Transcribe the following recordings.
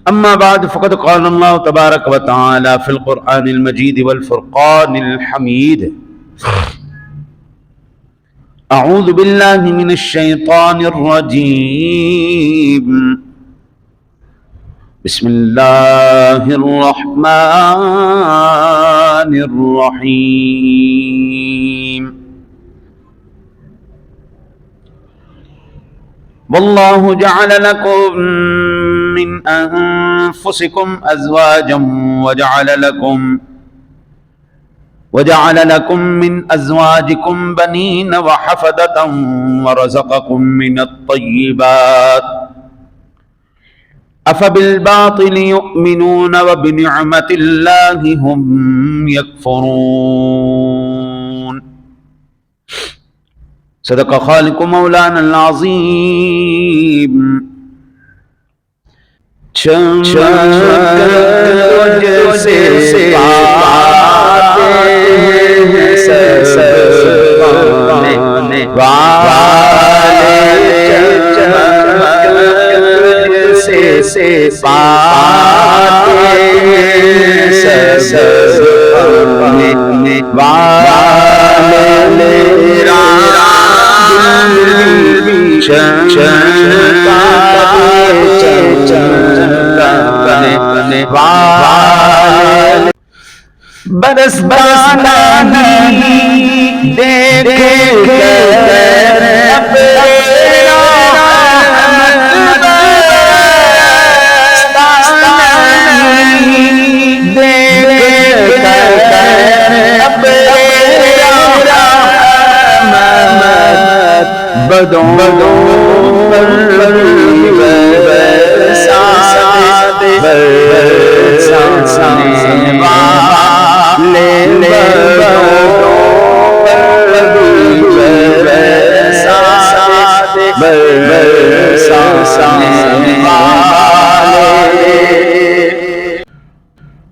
أما بعد فقد قال الله تبارك وتعالى في القرآن المجيد والفرقان الحميد أعوذ بالله من الشيطان الرجيم بسم الله الرحمن الرحيم والله جعل لكم من أنفسكم أزواجا وجعل لكم من أزواجكم بنين وحفدة ورزقكم من الطيبات أفبالباطل يؤمنون وبنعمة الله هم يكفرون صدق خالق مولانا العظيم برس بارانی دیکھے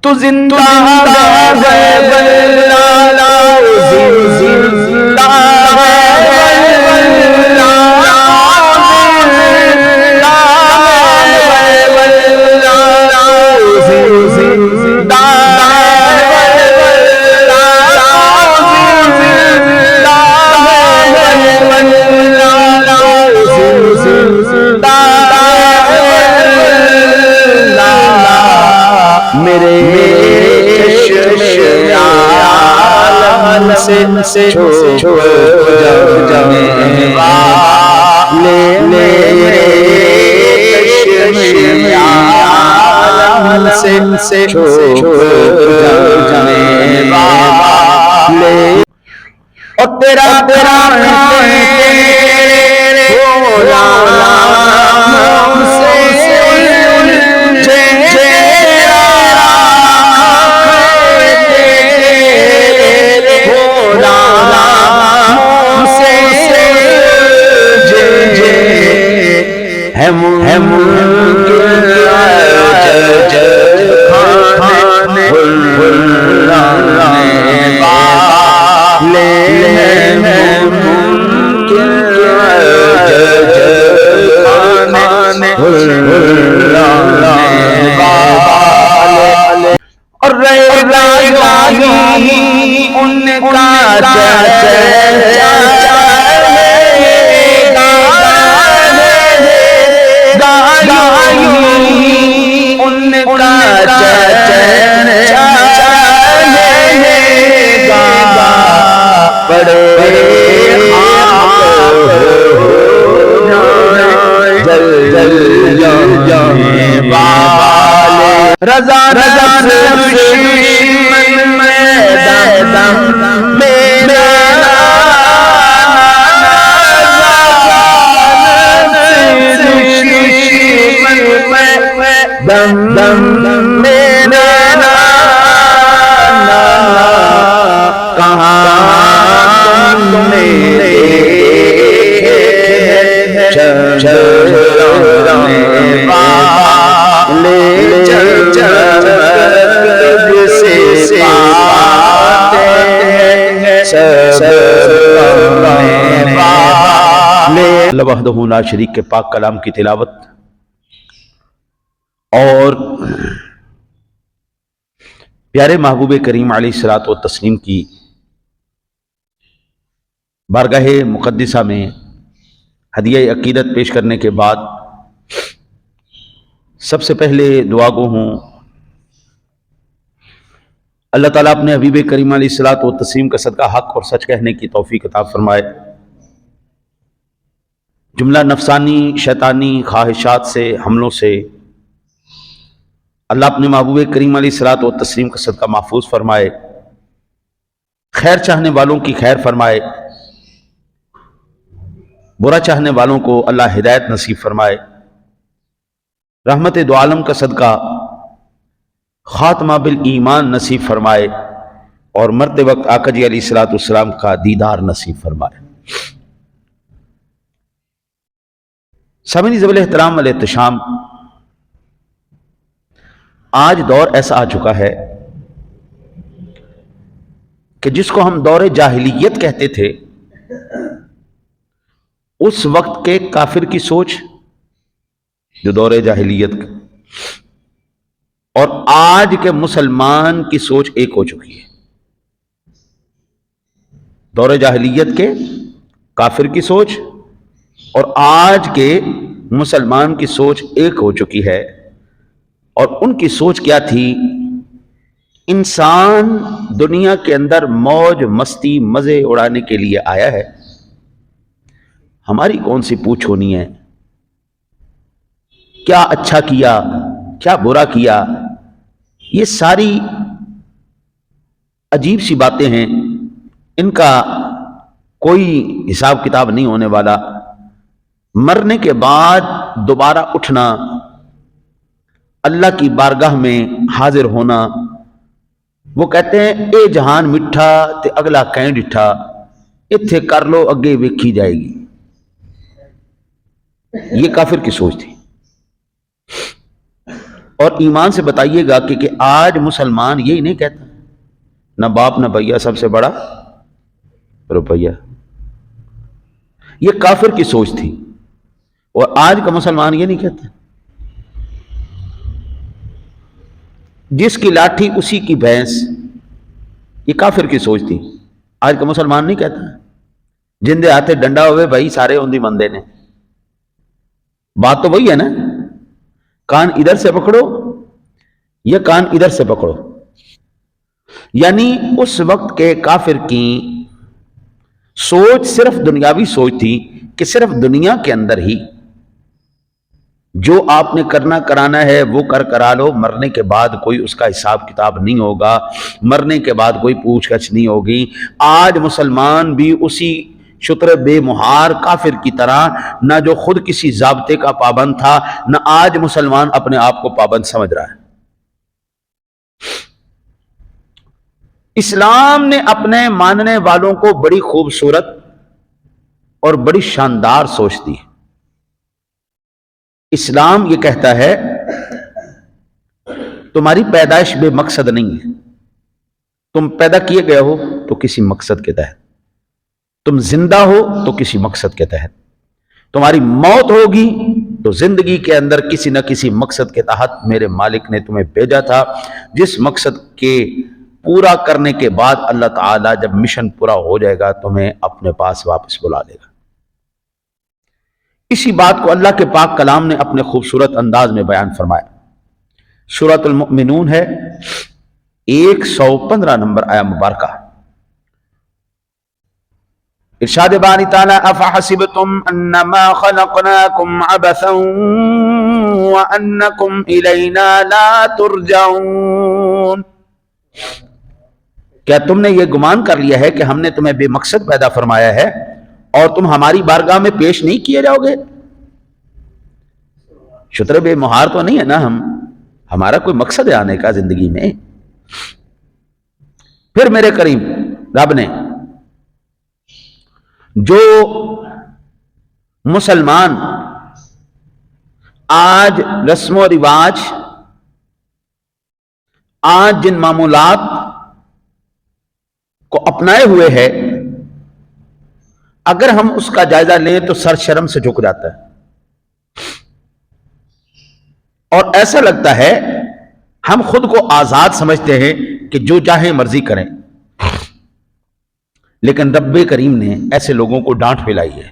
تو زندہ سے چھوڑ جانے والے سے چھوڑ جانے والے اور تیرا رضا اللہ وحدہ لا شریک کے پاک کلام کی تلاوت اور پیارے محبوب کریم علیہ الصلوۃ والتسلیم کی بارگاہ مقدسہ میں ہدیہ عقیدت پیش کرنے کے بعد سب سے پہلے دعا گو ہوں اللہ تعالیٰ اپنے حبیب کریم علیہ الصلوۃ والتسلیم کا صدقہ حق اور سچ کہنے کی توفیق عطا فرمائے، جملہ نفسانی شیطانی خواہشات سے حملوں سے اللہ اپنے محبوب کریم علیہ الصلوۃ والتسلیم کا صدقہ محفوظ فرمائے، خیر چاہنے والوں کی خیر فرمائے، برا چاہنے والوں کو اللہ ہدایت نصیب فرمائے، رحمت دو عالم کا صدقہ خاتمہ بالایمان نصیب فرمائے اور مرتے وقت آقا جی علیہ الصلوۃ والسلام کا دیدار نصیب فرمائے۔ سامعین ذوی الاحترام والاحتشام، آج دور ایسا آ چکا ہے کہ جس کو ہم دور جاہلیت کہتے تھے، اس وقت کے کافر کی سوچ جو دور جاہلیت کا اور آج کے مسلمان کی سوچ ایک ہو چکی ہے۔ دور جاہلیت کے کافر کی سوچ اور آج کے مسلمان کی سوچ ایک ہو چکی ہے، اور ان کی سوچ کیا تھی؟ انسان دنیا کے اندر موج مستی مزے اڑانے کے لیے آیا ہے، ہماری کون سی پوچھ ہونی ہے، کیا اچھا کیا کیا برا کیا، یہ ساری عجیب سی باتیں ہیں، ان کا کوئی حساب کتاب نہیں ہونے والا۔ مرنے کے بعد دوبارہ اٹھنا، اللہ کی بارگاہ میں حاضر ہونا، وہ کہتے ہیں اے جہان مٹھا تے اگلا کہیں ڈٹھا، اتھے کر لو اگے ویکھی جائے گی۔ یہ کافر کی سوچ تھی۔ اور ایمان سے بتائیے گا کہ آج مسلمان یہی نہیں کہتا، نہ باپ نہ بھیا، سب سے بڑا روپیہ۔ یہ کافر کی سوچ تھی، اور آج کا مسلمان یہ نہیں کہتا۔ جس کی لاٹھی اسی کی بھینس، یہ کافر کی سوچ تھی۔ آج کا مسلمان نہیں کہتا جندے ہاتھے ڈنڈا ہوئے بھائی سارے اندھی مندے نے۔ بات تو وہی ہے نا، کان ادھر سے پکڑو یا کان ادھر سے پکڑو۔ یعنی اس وقت کے کافر کی سوچ صرف دنیاوی سوچ تھی کہ صرف دنیا کے اندر ہی جو آپ نے کرنا کرانا ہے وہ کرا لو، مرنے کے بعد کوئی اس کا حساب کتاب نہیں ہوگا، مرنے کے بعد کوئی پوچھ گچھ نہیں ہوگی۔ آج مسلمان بھی اسی شتر بے مہار کافر کی طرح، نہ جو خود کسی ضابطے کا پابند تھا، نہ آج مسلمان اپنے آپ کو پابند سمجھ رہا ہے۔ اسلام نے اپنے ماننے والوں کو بڑی خوبصورت اور بڑی شاندار سوچ دی۔ اسلام یہ کہتا ہے تمہاری پیدائش بے مقصد نہیں ہے، تم پیدا کیے گئے ہو تو کسی مقصد کے تحت، تم زندہ ہو تو کسی مقصد کے تحت، تمہاری موت ہوگی تو زندگی کے اندر کسی نہ کسی مقصد کے تحت میرے مالک نے تمہیں بھیجا تھا، جس مقصد کے پورا کرنے کے بعد اللہ تعالیٰ جب مشن پورا ہو جائے گا تمہیں اپنے پاس واپس بلا لے گا۔ اسی بات کو اللہ کے پاک کلام نے اپنے خوبصورت انداز میں بیان فرمایا۔ سورۃ المؤمنون ہے، 115 نمبر آیا مبارکہ۔ ارشاد باری تعالیٰ افحسبتم انما خلقناکم عبثا وانکم الینا لا ترجعون، کیا تم نے یہ گمان کر لیا ہے کہ ہم نے تمہیں بے مقصد پیدا فرمایا ہے اور تم ہماری بارگاہ میں پیش نہیں کیے جاؤ گے؟ شتر بے مہار تو نہیں ہے نا ہم، ہمارا کوئی مقصد ہے آنے کا زندگی میں۔ پھر میرے کریم رب نے جو مسلمان آج رسم و رواج، آج جن معمولات کو اپنائے ہوئے ہے، اگر ہم اس کا جائزہ لیں تو سر شرم سے جھک جاتا ہے، اور ایسا لگتا ہے ہم خود کو آزاد سمجھتے ہیں کہ جو چاہے مرضی کریں، لیکن رب کریم نے ایسے لوگوں کو ڈانٹ پلائی ہے۔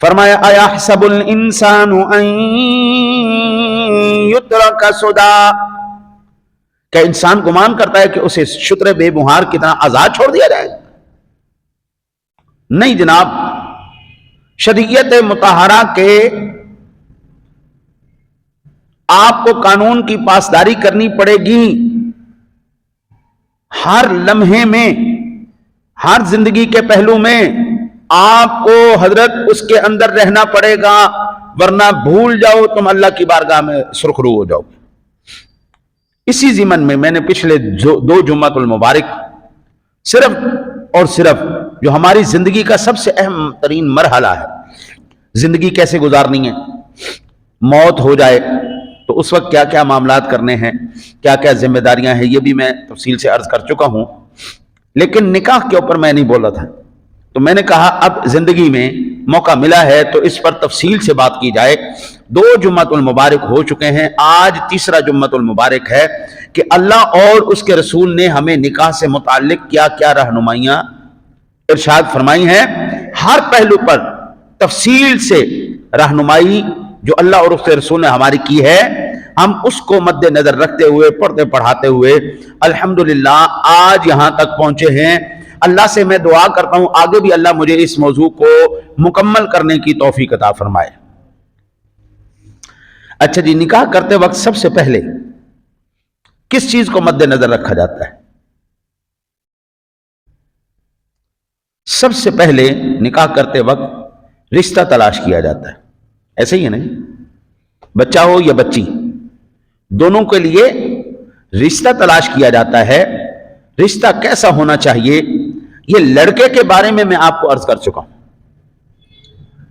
فرمایا اَيَحْسَبُ الْإِنسَانُ أَن يُتْرَكَ سُدًى، کہ انسان گمان کرتا ہے کہ اسے شتر بے مہار کی طرح آزاد چھوڑ دیا جائے؟ نہیں جناب، شریعت مطہرہ کے آپ کو قانون کی پاسداری کرنی پڑے گی، ہر لمحے میں، ہر زندگی کے پہلو میں آپ کو حضرت اس کے اندر رہنا پڑے گا، ورنہ بھول جاؤ تم اللہ کی بارگاہ میں سرخرو ہو جاؤ گے۔ اسی ضمن میں نے پچھلے 2 جمعۃ المبارک صرف اور صرف جو ہماری زندگی کا سب سے اہم ترین مرحلہ ہے، زندگی کیسے گزارنی ہے، موت ہو جائے تو اس وقت کیا کیا معاملات کرنے ہیں، کیا کیا ذمہ داریاں ہیں، یہ بھی میں تفصیل سے عرض کر چکا ہوں، لیکن نکاح کے اوپر میں نہیں بولا تھا۔ تو میں نے کہا اب زندگی میں موقع ملا ہے تو اس پر تفصیل سے بات کی جائے۔ 2 جمعۃ المبارک ہو چکے ہیں، آج تیسرا جمعۃ المبارک ہے کہ اللہ اور اس کے رسول نے ہمیں نکاح سے متعلق کیا کیا رہنمائیاں ارشاد فرمائی ہیں۔ ہر پہلو پر تفصیل سے رہنمائی جو اللہ اور اس کے رسول نے ہماری کی ہے، ہم اس کو مد نظر رکھتے ہوئے، پڑھتے پڑھاتے ہوئے الحمدللہ آج یہاں تک پہنچے ہیں۔ اللہ سے میں دعا کرتا ہوں آگے بھی اللہ مجھے اس موضوع کو مکمل کرنے کی توفیق عطا فرمائے۔ اچھا جی، نکاح کرتے وقت سب سے پہلے کس چیز کو مد نظر رکھا جاتا ہے؟ سب سے پہلے نکاح کرتے وقت رشتہ تلاش کیا جاتا ہے، ایسے ہی ہے نہیں؟ بچہ ہو یا بچی، دونوں کے لیے رشتہ تلاش کیا جاتا ہے۔ رشتہ کیسا ہونا چاہیے یہ لڑکے کے بارے میں آپ کو عرض کر چکا ہوں۔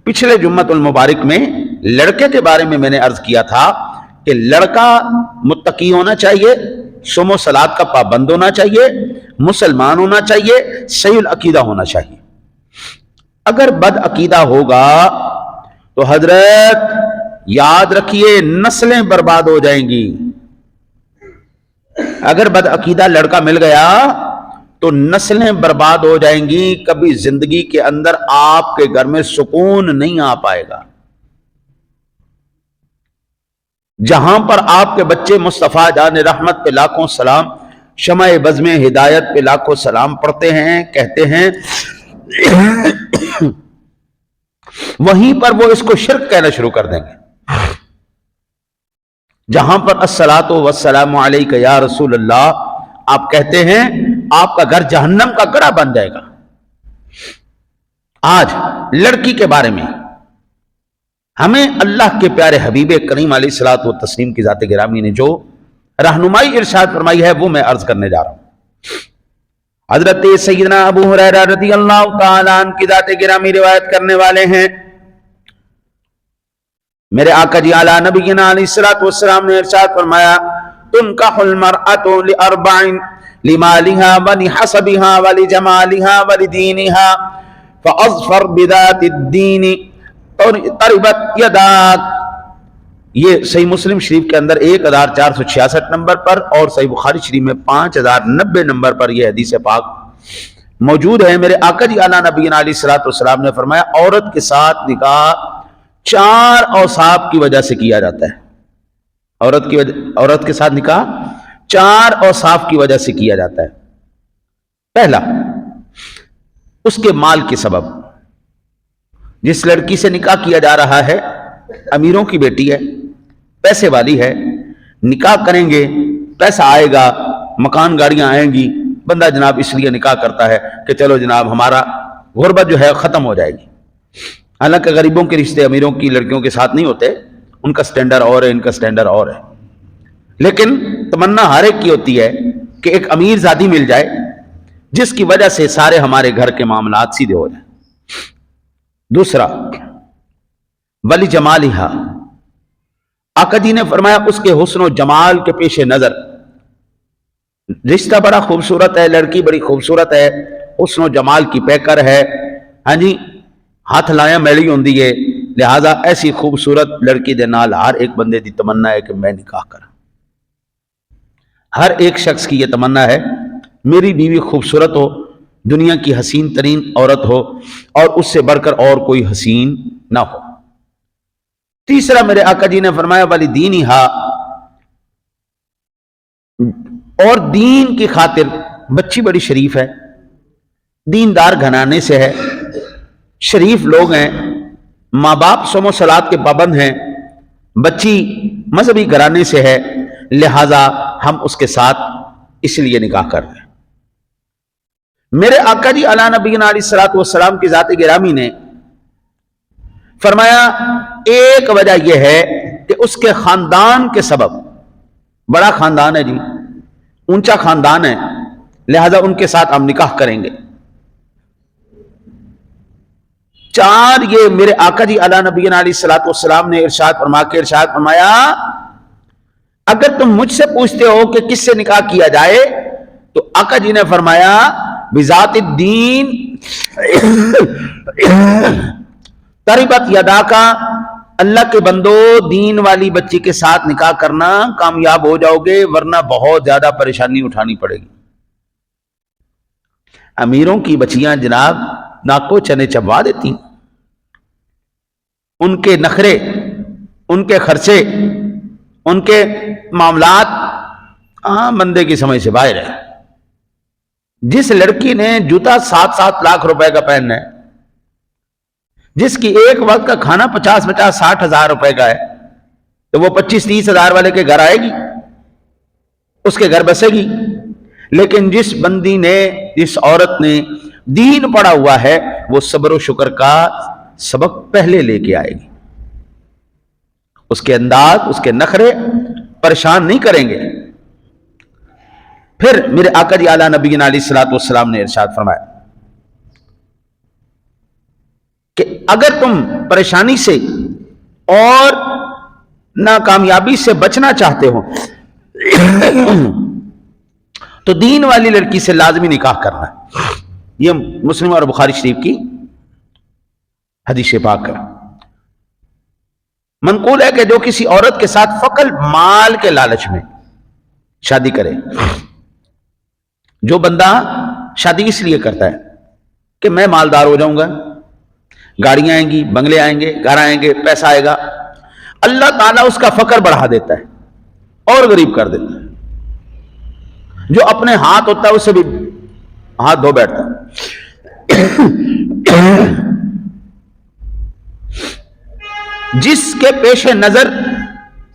پچھلے جمعۃ المبارک میں لڑکے کے بارے میں نے عرض کیا تھا کہ لڑکا متقی ہونا چاہیے، صوم و صلات کا پابند ہونا چاہیے، مسلمان ہونا چاہیے، صحیح العقیدہ ہونا چاہیے۔ اگر بد عقیدہ ہوگا تو حضرت یاد رکھیے نسلیں برباد ہو جائیں گی۔ اگر بد عقیدہ لڑکا مل گیا تو نسلیں برباد ہو جائیں گی، کبھی زندگی کے اندر آپ کے گھر میں سکون نہیں آ پائے گا۔ جہاں پر آپ کے بچے مصطفیٰ جان رحمت پہ لاکھوں سلام، شمع بزم ہدایت پہ لاکھوں سلام پڑھتے ہیں، کہتے ہیں، وہیں پر وہ اس کو شرک کہنا شروع کر دیں گے۔ جہاں پر الصلاۃ والسلام علیک یا رسول اللہ آپ کہتے ہیں، آپ کا گھر جہنم کا گڑھا بن جائے گا۔ آج لڑکی کے بارے میں ہمیں اللہ کے پیارے حبیب کریم علیہ الصلوۃ والتسلیم کی ذات گرامی نے جو رہنمائی ارشاد فرمائی ہے وہ میں عرض کرنے جا رہا ہوں۔ حضرت سیدنا ابو ہریرہ رضی اللہ تعالی عنہ کی ذات گرامی روایت کرنے والے ہیں، میرے آقا جی اعلیٰ نبینا علیہ الصلوۃ والسلام نے ارشاد فرمایا، تنکح المرأۃ لاربع، لمالها ولحسبها ولجمالها ولدینها، فاظفر بذات الدین تربت یداک۔ یہ صحیح مسلم شریف کے اندر 1466 نمبر پر اور صحیح بخاری شریف میں 5090 نمبر پر یہ حدیث پاک موجود ہے۔ میرے آقا جی اعلیٰ نبینا علیہ الصلوۃ والسلام نے فرمایا، عورت کے ساتھ نکاح 4 اوصاف کی وجہ سے کیا جاتا ہے۔ عورت کے ساتھ نکاح 4 اوصاف کی وجہ سے کیا جاتا ہے۔ پہلا، اس کے مال کے سبب۔ جس لڑکی سے نکاح کیا جا رہا ہے امیروں کی بیٹی ہے، پیسے والی ہے، نکاح کریں گے، پیسہ آئے گا، مکان گاڑیاں آئیں گی، بندہ جناب اس لیے نکاح کرتا ہے کہ چلو جناب ہمارا غربت جو ہے ختم ہو جائے گی۔ حالانکہ غریبوں کے رشتے امیروں کی لڑکیوں کے ساتھ نہیں ہوتے، ان کا سٹینڈرڈ اور ہے، ان کا سٹینڈرڈ اور ہے، لیکن تمنا ہر ایک کی ہوتی ہے کہ ایک امیر زادی مل جائے جس کی وجہ سے سارے ہمارے گھر کے معاملات سیدھے ہو جائیں۔ دوسرا، ولی جمالہا، آقا جی نے فرمایا اس کے حسن و جمال کے پیش نظر، رشتہ بڑا خوبصورت ہے، لڑکی بڑی خوبصورت ہے، حسن و جمال کی پیکر ہے، ہاں جی، ہاتھ لائیں میلی ہوندی ہے، لہذا ایسی خوبصورت لڑکی دے نال ہر ایک بندے دی تمنا ہے کہ میں نکاح کرا. ہر ایک شخص کی یہ تمنا ہے میری بیوی خوبصورت ہو, دنیا کی حسین ترین عورت ہو, اور اس سے بڑھ کر اور کوئی حسین نہ ہو. تیسرا میرے آقا جی نے فرمایا والی دینی ہا, اور دین کی خاطر بچی بڑی شریف ہے, دیندار گھرانے سے ہے, شریف لوگ ہیں, ماں باپ صوم و صلات کے پابند ہیں, بچی مذہبی گھرانے سے ہے, لہذا ہم اس کے ساتھ اس لیے نکاح کر رہے ہیں. میرے آقا جی علی نبینا علیہ الصلوۃ والسلام کی ذات گرامی نے فرمایا ایک وجہ یہ ہے کہ اس کے خاندان کے سبب, بڑا خاندان ہے جی, اونچا خاندان ہے, لہذا ان کے ساتھ ہم نکاح کریں گے. چار, یہ میرے آقا جی علی نبینا علیہ الصلوۃ والسلام نے ارشاد فرمایا اگر تم مجھ سے پوچھتے ہو کہ کس سے نکاح کیا جائے تو آقا جی نے فرمایا بذات الدین تربت یداکا, اللہ کے بندو دین والی بچی کے ساتھ نکاح کرنا, کامیاب ہو جاؤ گے, ورنہ بہت زیادہ پریشانی اٹھانی پڑے گی. امیروں کی بچیاں جناب ناکو چنے چبا دیتی, ان کے نخرے, ان کے خرچے, ان کے معاملات عام بندے کی سمجھ سے باہر ہے. جس لڑکی نے جوتا 7-7 لاکھ روپے کا پہننا ہے, جس کی ایک وقت کا کھانا 50-60 ہزار روپے کا ہے, تو وہ 25-30 ہزار والے کے گھر آئے گی, اس کے گھر بسے گی. لیکن جس بندی نے, جس عورت نے دین پڑھا ہوا ہے, وہ صبر و شکر کا سبق پہلے لے کے آئے گی. اس کے انداز, اس کے نخرے پریشان نہیں کریں گے. پھر میرے آقا جی اعلیٰ نبینا علیہ الصلوۃ والسلام نے ارشاد فرمایا کہ اگر تم پریشانی سے اور ناکامیابی سے بچنا چاہتے ہو تو دین والی لڑکی سے لازمی نکاح کرنا. یہ مسلم اور بخاری شریف کی حدیث پاک ہے. منقول ہے کہ جو کسی عورت کے ساتھ فقط مال کے لالچ میں شادی کرے, جو بندہ شادی اس لیے کرتا ہے کہ میں مالدار ہو جاؤں گا, گاڑیاں آئیں گی, بنگلے آئیں گے, گھر آئیں گے, پیسہ آئے گا, اللہ تعالیٰ اس کا فقر بڑھا دیتا ہے اور غریب کر دیتا ہے. جو اپنے ہاتھ ہوتا ہے اس سے بھی ہاتھ دھو بیٹھتا ہے. جس کے پیش نظر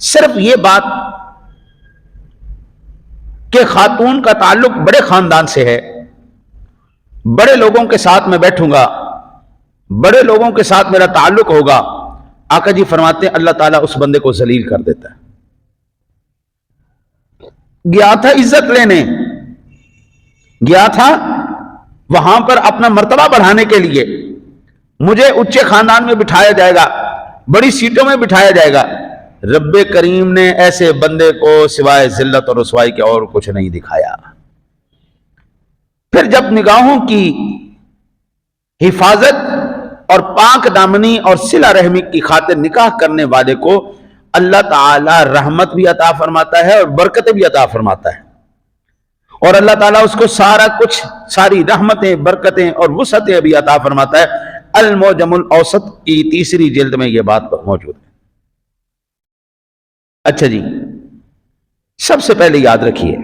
صرف یہ بات کہ خاتون کا تعلق بڑے خاندان سے ہے, بڑے لوگوں کے ساتھ میں بیٹھوں گا, بڑے لوگوں کے ساتھ میرا تعلق ہوگا, آقا جی فرماتے ہیں اللہ تعالیٰ اس بندے کو ذلیل کر دیتا ہے. گیا تھا عزت لینے, گیا تھا وہاں پر اپنا مرتبہ بڑھانے کے لیے, مجھے اونچے خاندان میں بٹھایا جائے گا, بڑی سیٹوں میں بٹھایا جائے گا. رب کریم نے ایسے بندے کو سوائے ذلت اور رسوائی کے اور کچھ نہیں دکھایا. پھر جب نگاہوں کی حفاظت اور پاک دامنی اور صلہ رحمی کی خاطر نکاح کرنے والے کو اللہ تعالی رحمت بھی عطا فرماتا ہے اور برکتیں بھی عطا فرماتا ہے. اور اللہ تعالیٰ اس کو سارا کچھ, ساری رحمتیں, برکتیں اور وسعتیں بھی عطا فرماتا ہے. المعجم الاوسط کی 3 جلد میں یہ بات موجود ہے. اچھا جی, سب سے پہلے یاد رکھیے,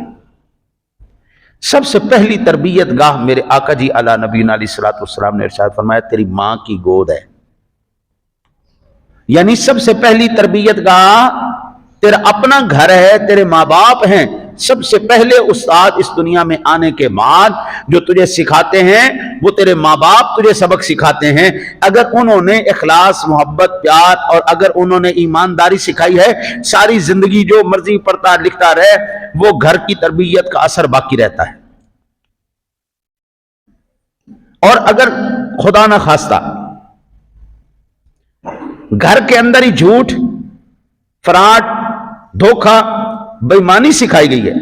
سب سے پہلی تربیت گاہ میرے آقا جی علی نبینا علیہ الصلوۃ والسلام نے ارشاد فرمایا تیری ماں کی گود ہے. یعنی سب سے پہلی تربیت گاہ تیرا اپنا گھر ہے, تیرے ماں باپ ہیں. سب سے پہلے استاد اس دنیا میں آنے کے بعد جو تجھے سکھاتے ہیں وہ تیرے ماں باپ تجھے سبق سکھاتے ہیں. اگر انہوں نے اخلاص, محبت, پیار اور اگر انہوں نے ایمانداری سکھائی ہے, ساری زندگی جو مرضی پڑھتا لکھتا رہے, وہ گھر کی تربیت کا اثر باقی رہتا ہے. اور اگر خدا نہ خواستہ گھر کے اندر ہی جھوٹ, فراڈ, دھوکہ, بےایمانی سکھائی گئی ہے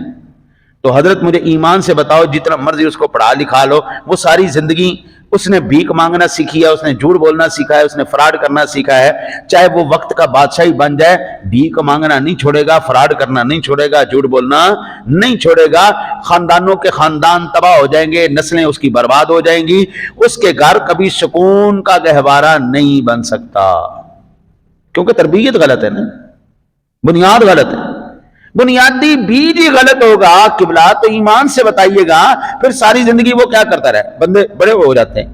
تو حضرت مجھے ایمان سے بتاؤ, جتنا مرضی اس کو پڑھا لکھا لو, وہ ساری زندگی اس نے بھیک مانگنا سیکھی ہے، اس نے جھوٹ بولنا سیکھا ہے، اس نے فراڈ کرنا سیکھا ہے، چاہے وہ وقت کا بادشاہی بن جائے، بھیک مانگنا نہیں چھوڑے گا، فراڈ کرنا نہیں چھوڑے گا، جھوٹ بولنا نہیں چھوڑے گا۔ خاندانوں کے خاندان تباہ ہو جائیں گے، نسلیں اس کی برباد ہو جائیں گی، اس کے گھر کبھی سکون کا گہوارہ نہیں بن سکتا، کیونکہ تربیت غلط ہے نا، بنیاد غلط ہے۔ بنیادی بیج ہی غلط ہوگا قبلہ تو ایمان سے بتائیے گا، پھر ساری زندگی وہ کیا کرتا رہے؟ بندے بڑے ہو جاتے ہیں،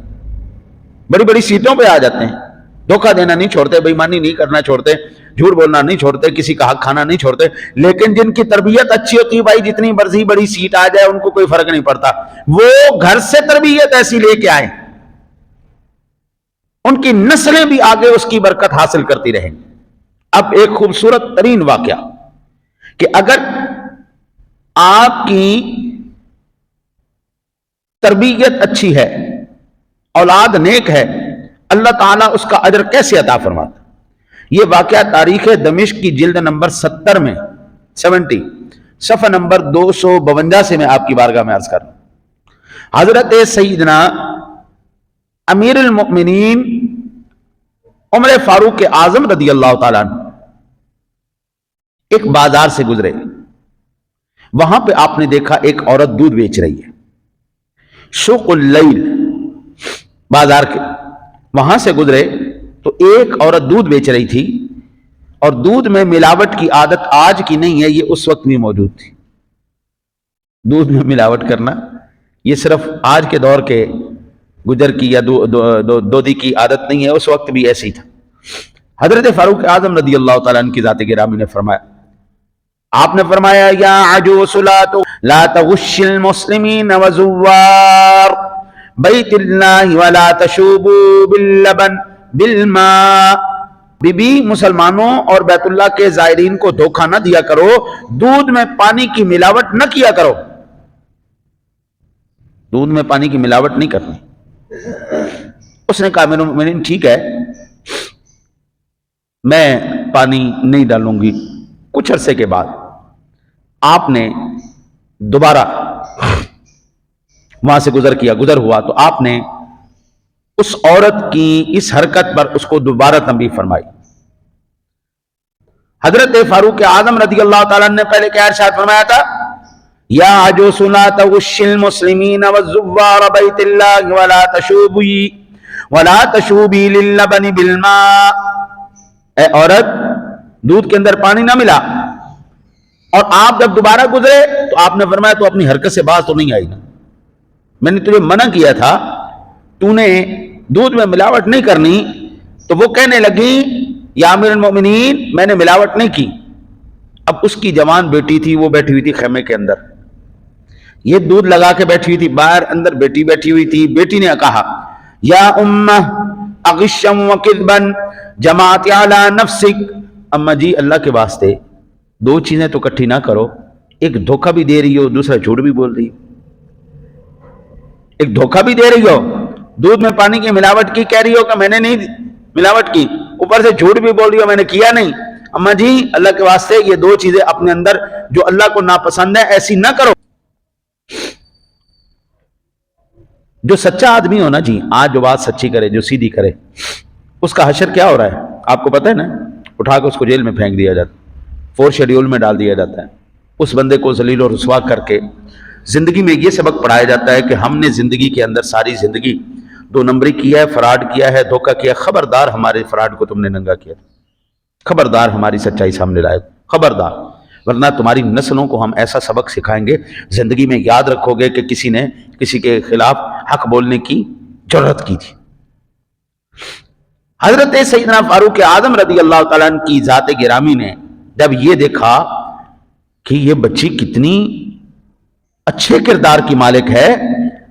بڑی بڑی سیٹوں پہ آ جاتے ہیں، دھوکہ دینا نہیں چھوڑتے، بے ایمانی نہیں کرنا چھوڑتے، جھوٹ بولنا نہیں چھوڑتے، کسی کا حق کھانا نہیں چھوڑتے، لیکن جن کی تربیت اچھی ہوتی ہے بھائی جتنی مرضی بڑی سیٹ آ جائے ان کو کوئی فرق نہیں پڑتا، وہ گھر سے تربیت ایسی لے کے آئے ان کی نسلیں بھی آگے اس کی برکت حاصل کرتی رہیں۔ اب ایک خوبصورت ترین واقعہ کہ اگر آپ کی تربیت اچھی ہے، اولاد نیک ہے، اللہ تعالیٰ اس کا اجر کیسے عطا فرماتا؟ یہ واقعہ تاریخ دمشق کی جلد نمبر 70 میں 70 صفحہ نمبر 252 سے میں آپ کی بارگاہ میں عرض کر رہا ہوں۔ حضرت سیدنا امیر المؤمنین عمر فاروق اعظم رضی اللہ تعالیٰ عنہ ایک بازار سے گزرے، وہاں پہ آپ نے دیکھا ایک عورت دودھ بیچ رہی ہے، سوق اللیل بازار کے وہاں سے گزرے تو ایک عورت دودھ بیچ رہی تھی، اور دودھ میں ملاوٹ کی عادت آج کی نہیں ہے، یہ اس وقت بھی موجود تھی۔ دودھ میں ملاوٹ کرنا یہ صرف آج کے دور کے گجر کی یا دودھی کی عادت نہیں ہے، اس وقت بھی ایسی تھا۔ حضرت فاروق اعظم رضی اللہ تعالیٰ عنہ کی ذات گرامی نے فرمایا، آپ نے فرمایا یا عجوز لا تغش المسلمین وزوار بیت اللہ ولا تشوبوا باللبن بالماء، بی بی مسلمانوں اور بیت اللہ کے زائرین کو دھوکہ نہ دیا کرو، دودھ میں پانی کی ملاوٹ نہ کیا کرو، دودھ میں پانی کی ملاوٹ نہیں کرنی۔ اس نے کہا میرے مومنین ٹھیک ہے میں پانی نہیں ڈالوں گی۔ کچھ عرصے کے بعد آپ نے دوبارہ وہاں سے گزر ہوا تو آپ نے اس عورت کی اس حرکت پر اس کو دوبارہ تنبیہ فرمائی۔ حضرت فاروق اعظم رضی اللہ تعالیٰ نے پہلے کیا ارشاد فرمایا تھا؟ یا عجوز لا تغش المسلمین والزوار بیت اللہ ولا تشوبی للبن بالماء، اے عورت دودھ کے اندر پانی نہ ملا، اور آپ جب دوبارہ گزرے تو آپ نے فرمایا تو اپنی حرکت سے باز تو نہیں آئی نا، میں نے تجھے منع کیا تھا، تو نے دودھ میں ملاوٹ نہیں کرنی، تو وہ کہنے لگی یا امیر المؤمنین میں نے ملاوٹ نہیں کی۔ اب اس کی جوان بیٹی تھی، وہ بیٹھی ہوئی تھی خیمے کے اندر، یہ دودھ لگا کے بیٹھی ہوئی تھی، باہر اندر بیٹی بیٹھی ہوئی تھی۔ بیٹی نے کہا یا امہ اغشم وکذبن جماعت علی نفسک، اماں جی اللہ کے واسطے دو چیزیں تو اکٹھی نہ کرو، ایک دھوکہ بھی دے رہی ہو، دوسرا جھوٹ بھی بول رہی ہو، ایک دھوکہ بھی دے رہی ہو، دودھ میں پانی کی ملاوٹ کی کہہ رہی ہو کہ میں نے نہیں ملاوٹ کی، اوپر سے جھوٹ بھی بول رہی ہو میں نے کیا نہیں۔ اماں جی اللہ کے واسطے یہ دو چیزیں اپنے اندر جو اللہ کو ناپسند ہے ایسی نہ کرو۔ جو سچا آدمی ہو نا جی، آج جو بات سچی کرے، جو سیدھی کرے، اس کا حشر کیا ہو رہا ہے آپ کو پتہ ہے نا؟ اٹھا کے اس کو جیل میں پھینک دیا جاتا ہے، 4 شیڈیول میں ڈال دیا جاتا ہے، اس بندے کو ذلیل و رسوا کر کے زندگی میں یہ سبق پڑھایا جاتا ہے کہ ہم نے زندگی کے اندر ساری زندگی 2 نمبری کیا ہے، فراڈ کیا ہے، دھوکہ کیا ہے، خبردار ہمارے فراڈ کو تم نے ننگا کیا، خبردار ہماری سچائی سامنے لائے، خبردار، ورنہ تمہاری نسلوں کو ہم ایسا سبق سکھائیں گے، زندگی میں یاد رکھو گے کہ کسی نے کسی کے خلاف حق بولنے کی جرات کی تھی۔ حضرت سیدنا فاروق اعظم رضی اللہ تعالیٰ عنہ کی ذات گرامی نے جب یہ دیکھا کہ یہ بچی کتنی اچھے کردار کی مالک ہے،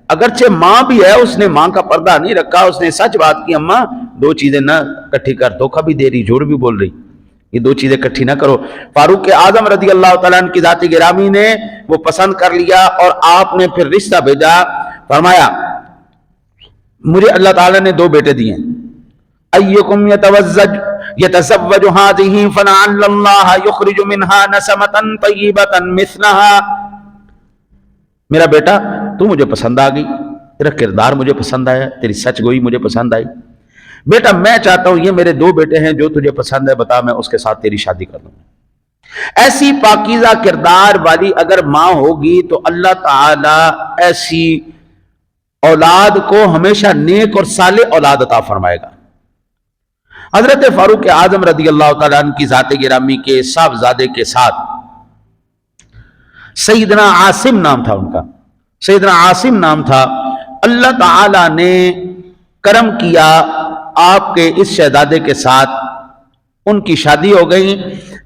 اگرچہ ماں بھی ہے، اس نے ماں کا پردہ نہیں رکھا، اس نے سچ بات کی، اماں 2 چیزیں نہ کٹھی کر، دھوکہ بھی دے رہی، جھوٹ بھی بول رہی، یہ 2 چیزیں کٹھی نہ کرو۔ فاروق اعظم رضی اللہ تعالیٰ عنہ کی ذات گرامی نے وہ پسند کر لیا، اور آپ نے پھر رشتہ بھیجا، فرمایا مجھے اللہ تعالیٰ نے 2 بیٹے دیے، ایکم یتزوج هذه فلعل اللہ یخرج منها نسمۃ طیبۃ مثلها، میرا بیٹا تو مجھے پسند آ گئی، تیرا کردار مجھے پسند آیا، تیری سچ گوئی مجھے پسند آئی، بیٹا میں چاہتا ہوں یہ میرے 2 بیٹے ہیں، جو تجھے پسند ہے بتا، میں اس کے ساتھ تیری شادی کر دوں گا۔ ایسی پاکیزہ کردار والی اگر ماں ہوگی تو اللہ تعالی ایسی اولاد کو ہمیشہ نیک اور صالح اولاد عطا فرمائے گا۔ حضرت فاروق اعظم رضی اللہ تعالیٰ عنہ کی ذات گرامی کے صاحبزادے کے ساتھ سیدنا عاصم نام تھا ان کا، سیدنا عاصم نام تھا۔ اللہ تعالیٰ نے کرم کیا، آپ کے اس شہزادے کے ساتھ ان کی شادی ہو گئی۔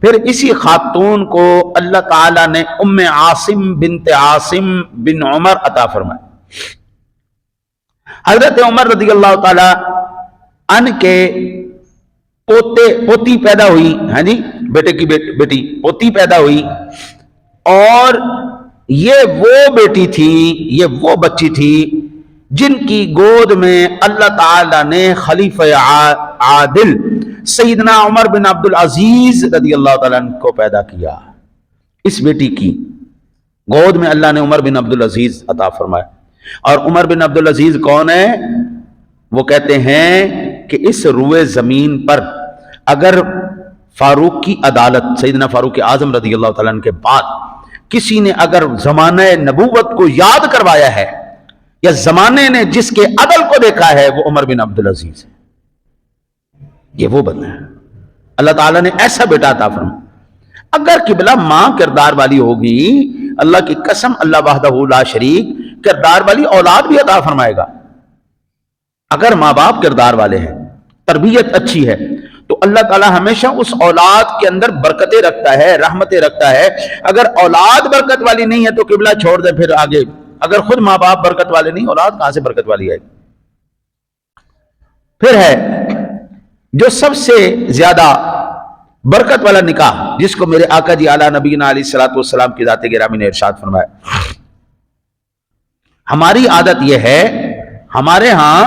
پھر اسی خاتون کو اللہ تعالیٰ نے ام عاصم بنت عاصم بن عمر عطا فرمایا۔ حضرت عمر رضی اللہ تعالیٰ عنہ کے پوتی پیدا ہوئی، ہاں جی، بیٹے کی بیٹی پوتی پیدا ہوئی، اور یہ وہ بیٹی تھی، یہ وہ بچی تھی جن کی گود میں اللہ تعالیٰ نے خلیفہ عادل سیدنا عمر بن عبد العزیز رضی اللہ تعالیٰ عنہ کو پیدا کیا۔ اس بیٹی کی گود میں اللہ نے عمر بن عبد العزیز عطا فرمایا۔ اور عمر بن عبد العزیز کون ہے؟ وہ کہتے ہیں کہ اس روئے زمین پر اگر فاروق کی عدالت، سیدنا فاروق اعظم رضی اللہ تعالیٰ عنہ کے بعد کسی نے اگر زمانہ نبوت کو یاد کروایا ہے یا زمانے نے جس کے عدل کو دیکھا ہے، وہ عمر بن عبد العزیز ہے۔ یہ وہ بندہ ہے، اللہ تعالیٰ نے ایسا بیٹا عطا فرمایا۔ اگر قبلہ ماں کردار والی ہوگی، اللہ کی قسم اللہ وحدہ لا شریک کردار والی اولاد بھی عطا فرمائے گا۔ اگر ماں باپ کردار والے ہیں، تربیت اچھی ہے، تو اللہ تعالیٰ ہمیشہ اس اولاد کے اندر برکتیں رکھتا ہے، رحمتیں رکھتا ہے۔ اگر اولاد برکت والی نہیں ہے تو قبلہ چھوڑ دے، پھر آگے اگر خود ماں باپ برکت والے نہیں، اولاد کہاں سے برکت والی ہے؟ پھر ہے جو سب سے زیادہ برکت والا نکاح، جس کو میرے آقا جی اعلیٰ نبینا علیہ الصلوۃ والسلام کی ذات گرامی نے ارشاد فرمایا۔ ہماری عادت یہ ہے، ہمارے ہاں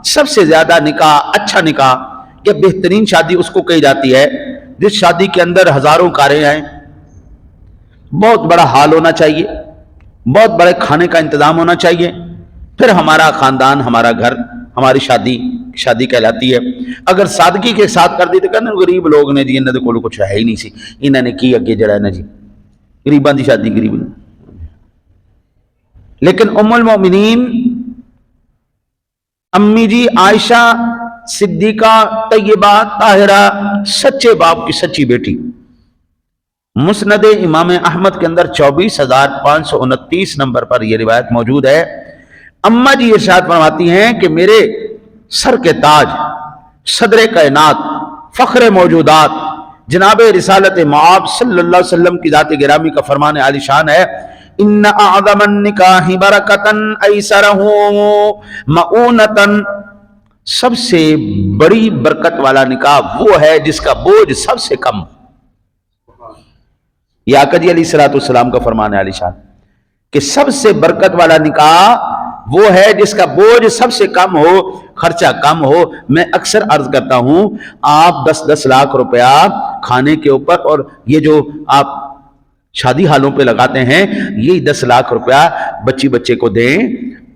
سب سے زیادہ نکاح، اچھا نکاح کہ بہترین شادی اس کو کہی جاتی ہے جس شادی کے اندر ہزاروں کاریں آئیں، بہت بڑا ہال ہونا چاہیے، بہت بڑے کھانے کا انتظام ہونا چاہیے، پھر ہمارا خاندان، ہمارا گھر، ہماری شادی کہلاتی ہے۔ اگر سادگی کے ساتھ کر دی تو کہنا غریب لوگ نے جی، انہوں نے کوئی کچھ ہے ہی نہیں سی، انہوں نے کی اگے جڑا ہے نا جی، غریباں دی شادی غریب۔ لیکن ام المؤمنین امی جی عائشہ صدیقہ طیبہ طاہرہ، سچے باپ کی سچی بیٹی، مسند امام احمد کے اندر 24,529 نمبر پر یہ روایت موجود ہے۔ اماں جی ارشاد فرماتی ہیں کہ میرے سر کے تاج، صدر کائنات، فخر موجودات، جناب رسالت مآب صلی اللہ علیہ وسلم کی ذات گرامی کا فرمان عالی شان ہے، ان اعظم النکاح برکتن ایسرہ مؤونتن، سب سے بڑی برکت والا نکاح وہ ہے جس کا بوجھ سب سے کم۔ یہ آقا جی علیہ الصلوۃ والسلام کا فرمان ہے عالی شان کہ سب سے برکت والا نکاح وہ ہے جس کا بوجھ سب سے کم ہو، خرچہ کم ہو۔ میں اکثر عرض کرتا ہوں، آپ 10-10 لاکھ روپیہ کھانے کے اوپر اور یہ جو آپ شادی حالوں پہ لگاتے ہیں، یہ 10 لاکھ روپیہ بچے کو دیں،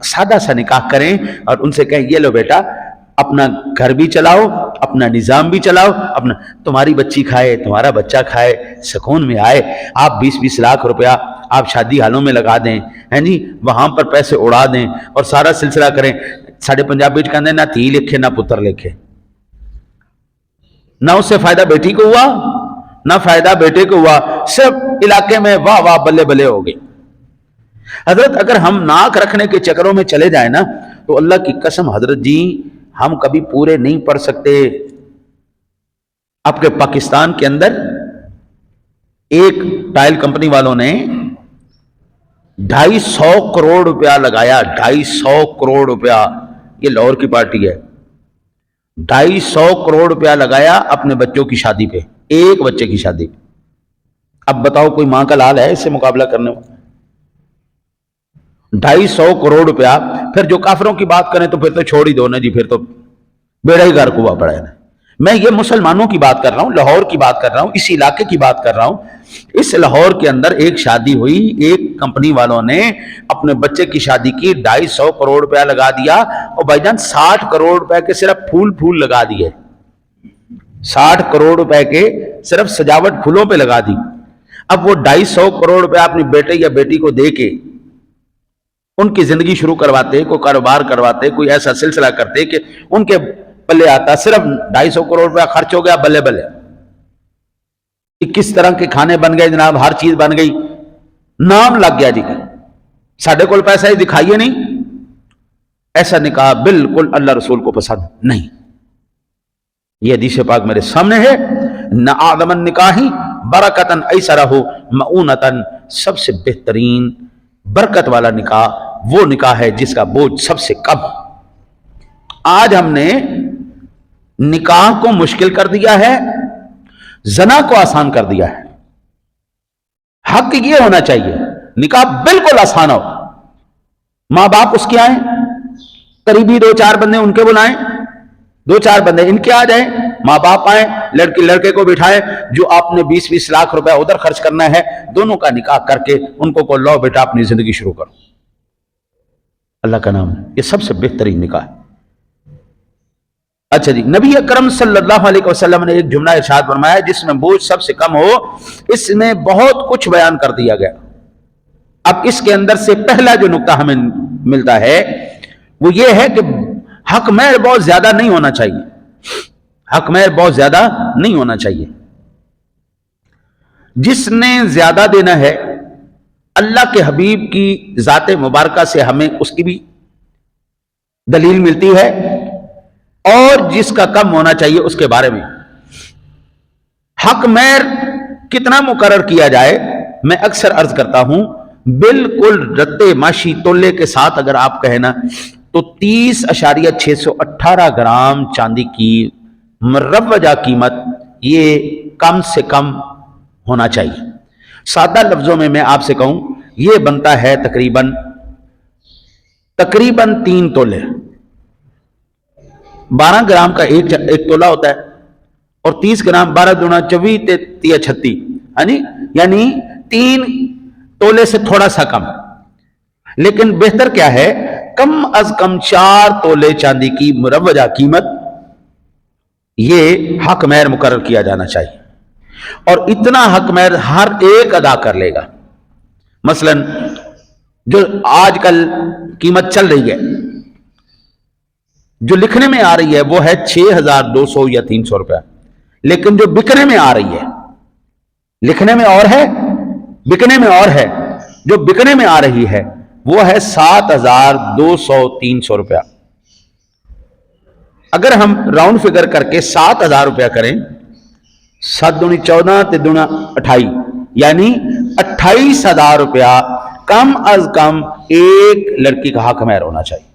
سادہ سا نکاح کریں اور ان سے کہیں یہ لو بیٹا، اپنا گھر بھی چلاؤ، اپنا نظام بھی چلاؤ، اپنا تمہاری بچی کھائے، تمہارا بچہ کھائے، سکون میں آئے۔ آپ 20-20 لاکھ روپیہ آپ شادی حالوں میں لگا دیں، ہیں جی، وہاں پر پیسے اڑا دیں اور سارا سلسلہ کریں۔ ساڑھے پنجابی کہتے ہیں نہ تھی لکھے نہ پتر لکھے، نہ اس سے فائدہ بیٹی کو ہوا نہ فائدہ بیٹے کو ہوا، صرف علاقے میں واہ واہ بلے بلے ہو گئی۔ حضرت اگر ہم ناک رکھنے کے چکروں میں چلے جائیں نا تو اللہ کی قسم حضرت جی ہم کبھی پورے نہیں پڑھ سکتے۔ آپ کے پاکستان کے اندر ایک ٹائل کمپنی والوں نے 250 کروڑ روپیہ لگایا، 250 کروڑ روپیہ، یہ لاہور کی پارٹی ہے، 250 کروڑ روپیہ لگایا اپنے بچوں کی شادی پہ، ایک بچے کی شادی پہ۔ اب بتاؤ کوئی ماں کا لال ہے اس سے مقابلہ کرنے والا؟ 250 کروڑ روپیہ۔ پھر جو کافروں کی بات کریں تو پھر تو چھوڑ ہی دو نا جی، پھر تو بیڑا ہی گھر کو پڑا ہے نا۔ میں یہ مسلمانوں کی بات کر رہا ہوں، لاہور کی بات کر رہا ہوں، اس علاقے کی بات کر رہا ہوں۔ اس لاہور کے اندر ایک شادی ہوئی، ایک کمپنی والوں نے اپنے بچے کی شادی کی، 250 کروڑ روپیہ لگا دیا، اور بھائی جان 60 کروڑ روپے کے صرف پھول لگا دیے، 60 کروڑ روپے کے صرف سجاوٹ پھولوں پہ لگا دی۔ اب وہ 250 کروڑ روپے اپنی بیٹے یا بیٹی کو دے کے ان کی زندگی شروع کرواتے، کوئی کاروبار کرواتے، کوئی ایسا سلسلہ کرتے کہ ان کے پلے آتا، صرف 250 کروڑ روپے خرچ ہو گیا، بلے بلے 21 طرح کے کھانے بن گئے جناب، ہر چیز بن گئی، نام لگ گیا جی، ساڈے کول پیسہ ہی دکھائیے نہیں۔ ایسا نکاح بالکل اللہ رسول کو پسند نہیں۔ یہ حدیث پاک میرے سامنے ہے، نہ اعظم النکاح برکتاً ایسرہ مؤونتاً، سب سے بہترین برکت والا نکاح وہ نکاح ہے جس کا بوجھ سب سے کم۔ آج ہم نے نکاح کو مشکل کر دیا ہے، زنا کو آسان کر دیا ہے۔ حق یہ ہونا چاہیے نکاح بالکل آسان ہو، ماں باپ اس کے آئیں، قریبی 2-4 بندے ان کے بلائیں، 2-4 بندے ان کے آ جائیں، ماں باپ آئیں، لڑکی لڑکے کو بٹھائیں، جو آپ نے 20-20 لاکھ روپے ادھر خرچ کرنا ہے، دونوں کا نکاح کر کے ان کو لو بیٹا اپنی زندگی شروع کرو، اللہ کا نام ہے، یہ سب سے بہترین نکاح ہے۔ اچھا جی، نبی اکرم صلی اللہ علیہ وسلم نے ایک جملہ ارشاد فرمایا جس میں بوجھ سب سے کم ہو، اس میں بہت کچھ بیان کر دیا گیا۔ اب اس کے اندر سے پہلا جو نقطہ ہمیں ملتا ہے وہ یہ ہے کہ حق مہر بہت زیادہ نہیں ہونا چاہیے، حق مہر بہت زیادہ نہیں ہونا چاہیے۔ جس نے زیادہ دینا ہے، اللہ کے حبیب کی ذات مبارکہ سے ہمیں اس کی بھی دلیل ملتی ہے، اور جس کا کم ہونا چاہیے اس کے بارے میں۔ حق مہر کتنا مقرر کیا جائے، میں اکثر عرض کرتا ہوں، بالکل رتے ماشی تولے کے ساتھ اگر آپ کہنا تو 30.618 گرام چاندی کی مروجہ قیمت یہ کم سے کم ہونا چاہیے۔ سادہ لفظوں میں آپ سے کہوں، یہ بنتا ہے تقریباً 3 تولے۔ 12 گرام کا ایک تولہ ہوتا ہے، اور 30 گرام 12 دونا 24 تے 36، یعنی 3 تولے سے تھوڑا سا کم۔ لیکن بہتر کیا ہے، کم از کم 4 تولے چاندی کی مروجہ قیمت یہ حق مہر مقرر کیا جانا چاہیے، اور اتنا حق مہر ہر ایک ادا کر لے گا۔ مثلا جو آج کل قیمت چل رہی ہے، جو لکھنے میں آ رہی ہے وہ ہے 6200 یا 300 روپیہ، لیکن جو بکنے میں آ رہی ہے، لکھنے میں اور ہے، بکنے میں اور ہے، جو بکنے میں آ رہی ہے وہ ہے 7200-300 روپیہ۔ اگر ہم راؤنڈ فگر کر کے 7000 روپیہ کریں، 7 دونی 14 تے دونا 28، یعنی 28000 روپیہ کم از کم ایک لڑکی کا حق مہر ہونا چاہیے۔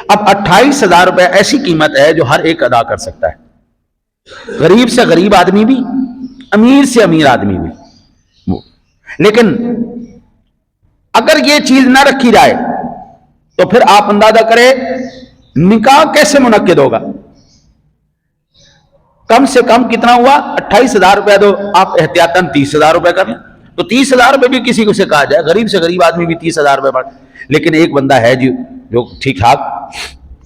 اب 28000 روپے ایسی قیمت ہے جو ہر ایک ادا کر سکتا ہے، غریب سے غریب آدمی بھی، امیر سے امیر آدمی بھی۔ لیکن اگر یہ چیز نہ رکھی جائے تو پھر آپ اندازہ کریں نکاح کیسے منعقد ہوگا۔ کم سے کم کتنا ہوا، 28000 روپے دو، آپ احتیاطاً 30000 روپے کر لیں، تو 30000 روپے بھی کسی کو سے کہا جائے، غریب سے غریب آدمی بھی 30000 روپے پڑ۔ لیکن ایک بندہ ہے جو ٹھیک ٹھاک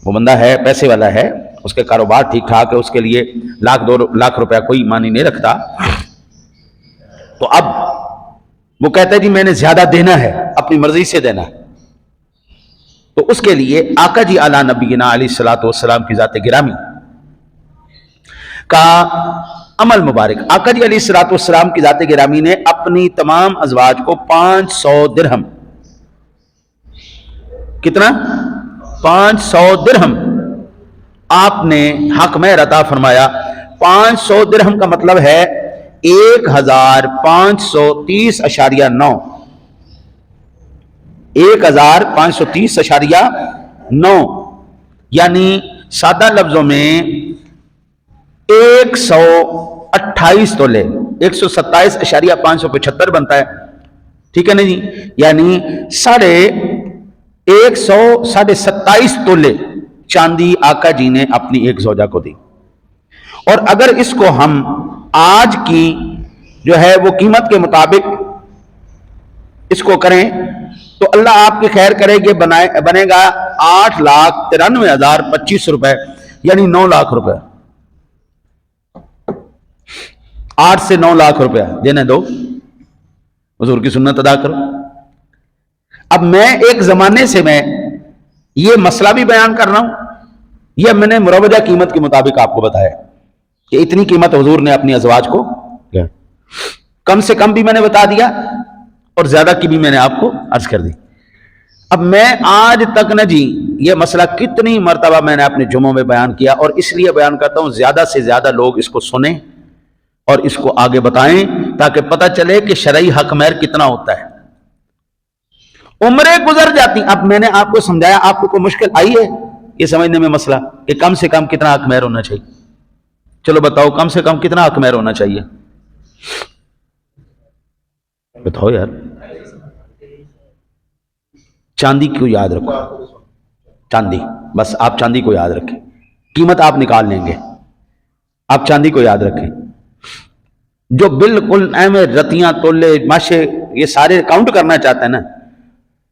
وہ بندہ ہے، پیسے والا ہے، اس کے کاروبار ٹھیک ٹھاک ہے، اس کے لیے 1-2 لاکھ روپے کوئی معنی نہیں رکھتا، تو اب وہ کہتا ہے جی میں نے زیادہ دینا ہے، اپنی مرضی سے دینا ہے، تو اس کے لیے آقا جی اعلیٰ نبینا علیہ الصلوۃ والسلام کی ذات گرامی کا عمل مبارک، آقا جی علیہ الصلوۃ والسلام کی ذات گرامی نے اپنی تمام ازواج کو 500 درہم، کتنا، 500 درہم آپ نے حق مہر عطا فرمایا۔ 500 درہم کا مطلب ہے 1530.9، 1530.9، یعنی سادہ لفظوں میں 128 تولے، 127.575 بنتا ہے، ٹھیک ہے نا جی، یعنی 127 تولے چاندی آقا جی نے اپنی ایک زوجہ کو دی۔ اور اگر اس کو ہم آج کی جو ہے وہ قیمت کے مطابق اس کو کریں تو اللہ آپ کی خیر کرے کہ بنے گا 8,93,025 روپے، یعنی 9 لاکھ روپے۔ 8 سے 9 لاکھ روپے دینے دو، حضور کی سنت ادا کرو۔ اب میں ایک زمانے سے میں یہ مسئلہ بھی بیان کر رہا ہوں، یہ میں نے مروجہ قیمت کے مطابق آپ کو بتایا کہ اتنی قیمت حضور نے اپنی ازواج کو، کم سے کم بھی میں نے بتا دیا اور زیادہ کی بھی میں نے آپ کو عرض کر دی۔ اب میں آج تک نہ جی یہ مسئلہ کتنی مرتبہ میں نے اپنے جمعوں میں بیان کیا، اور اس لیے بیان کرتا ہوں زیادہ سے زیادہ لوگ اس کو سنیں اور اس کو آگے بتائیں تاکہ پتہ چلے کہ شرعی حق مہر کتنا ہوتا ہے۔ عمریں گزر جاتی، اب میں نے آپ کو سمجھایا، آپ کو کوئی مشکل آئی ہے یہ سمجھنے میں مسئلہ کہ کم سے کم کتنا حق مہر ہونا چاہیے؟ چلو بتاؤ کم سے کم کتنا حق مہر ہونا چاہیے؟ بتاؤ یار۔ چاندی کو یاد رکھو، چاندی، بس آپ چاندی کو یاد رکھیں، قیمت آپ نکال لیں گے، آپ چاندی کو یاد رکھیں۔ جو بالکل اہم رتیاں تولے ماشے یہ سارے کاؤنٹ کرنا چاہتا ہے نا،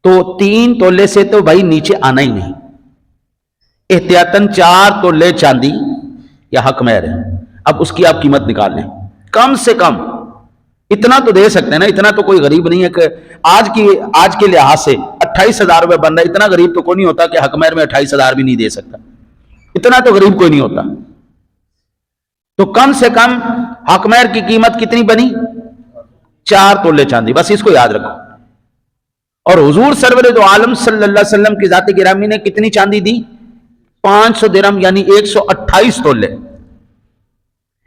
تو 3 تولے سے تو بھائی نیچے آنا ہی نہیں، احتیاطاً 4 تولے چاندی یا حق مہر ہے۔ اب اس کی آپ قیمت نکال لیں، کم سے کم اتنا تو دے سکتے ہیں نا، اتنا تو کوئی غریب نہیں ہے کہ آج کے لحاظ سے 28,000 روپے بن رہا ہے، اتنا غریب تو کوئی نہیں ہوتا کہ حق مہر میں 28,000 بھی نہیں دے سکتا، اتنا تو غریب کوئی نہیں ہوتا۔ تو کم سے کم حق مہر کی قیمت کتنی بنی؟ 4 تولے چاندی، بس اس کو یاد رکھو۔ اور حضور سرور دو عالم صلی اللہ علیہ وسلم کی ذات گرامی نے کتنی چاندی دی؟ 500 درہم، یعنی 128 تولے۔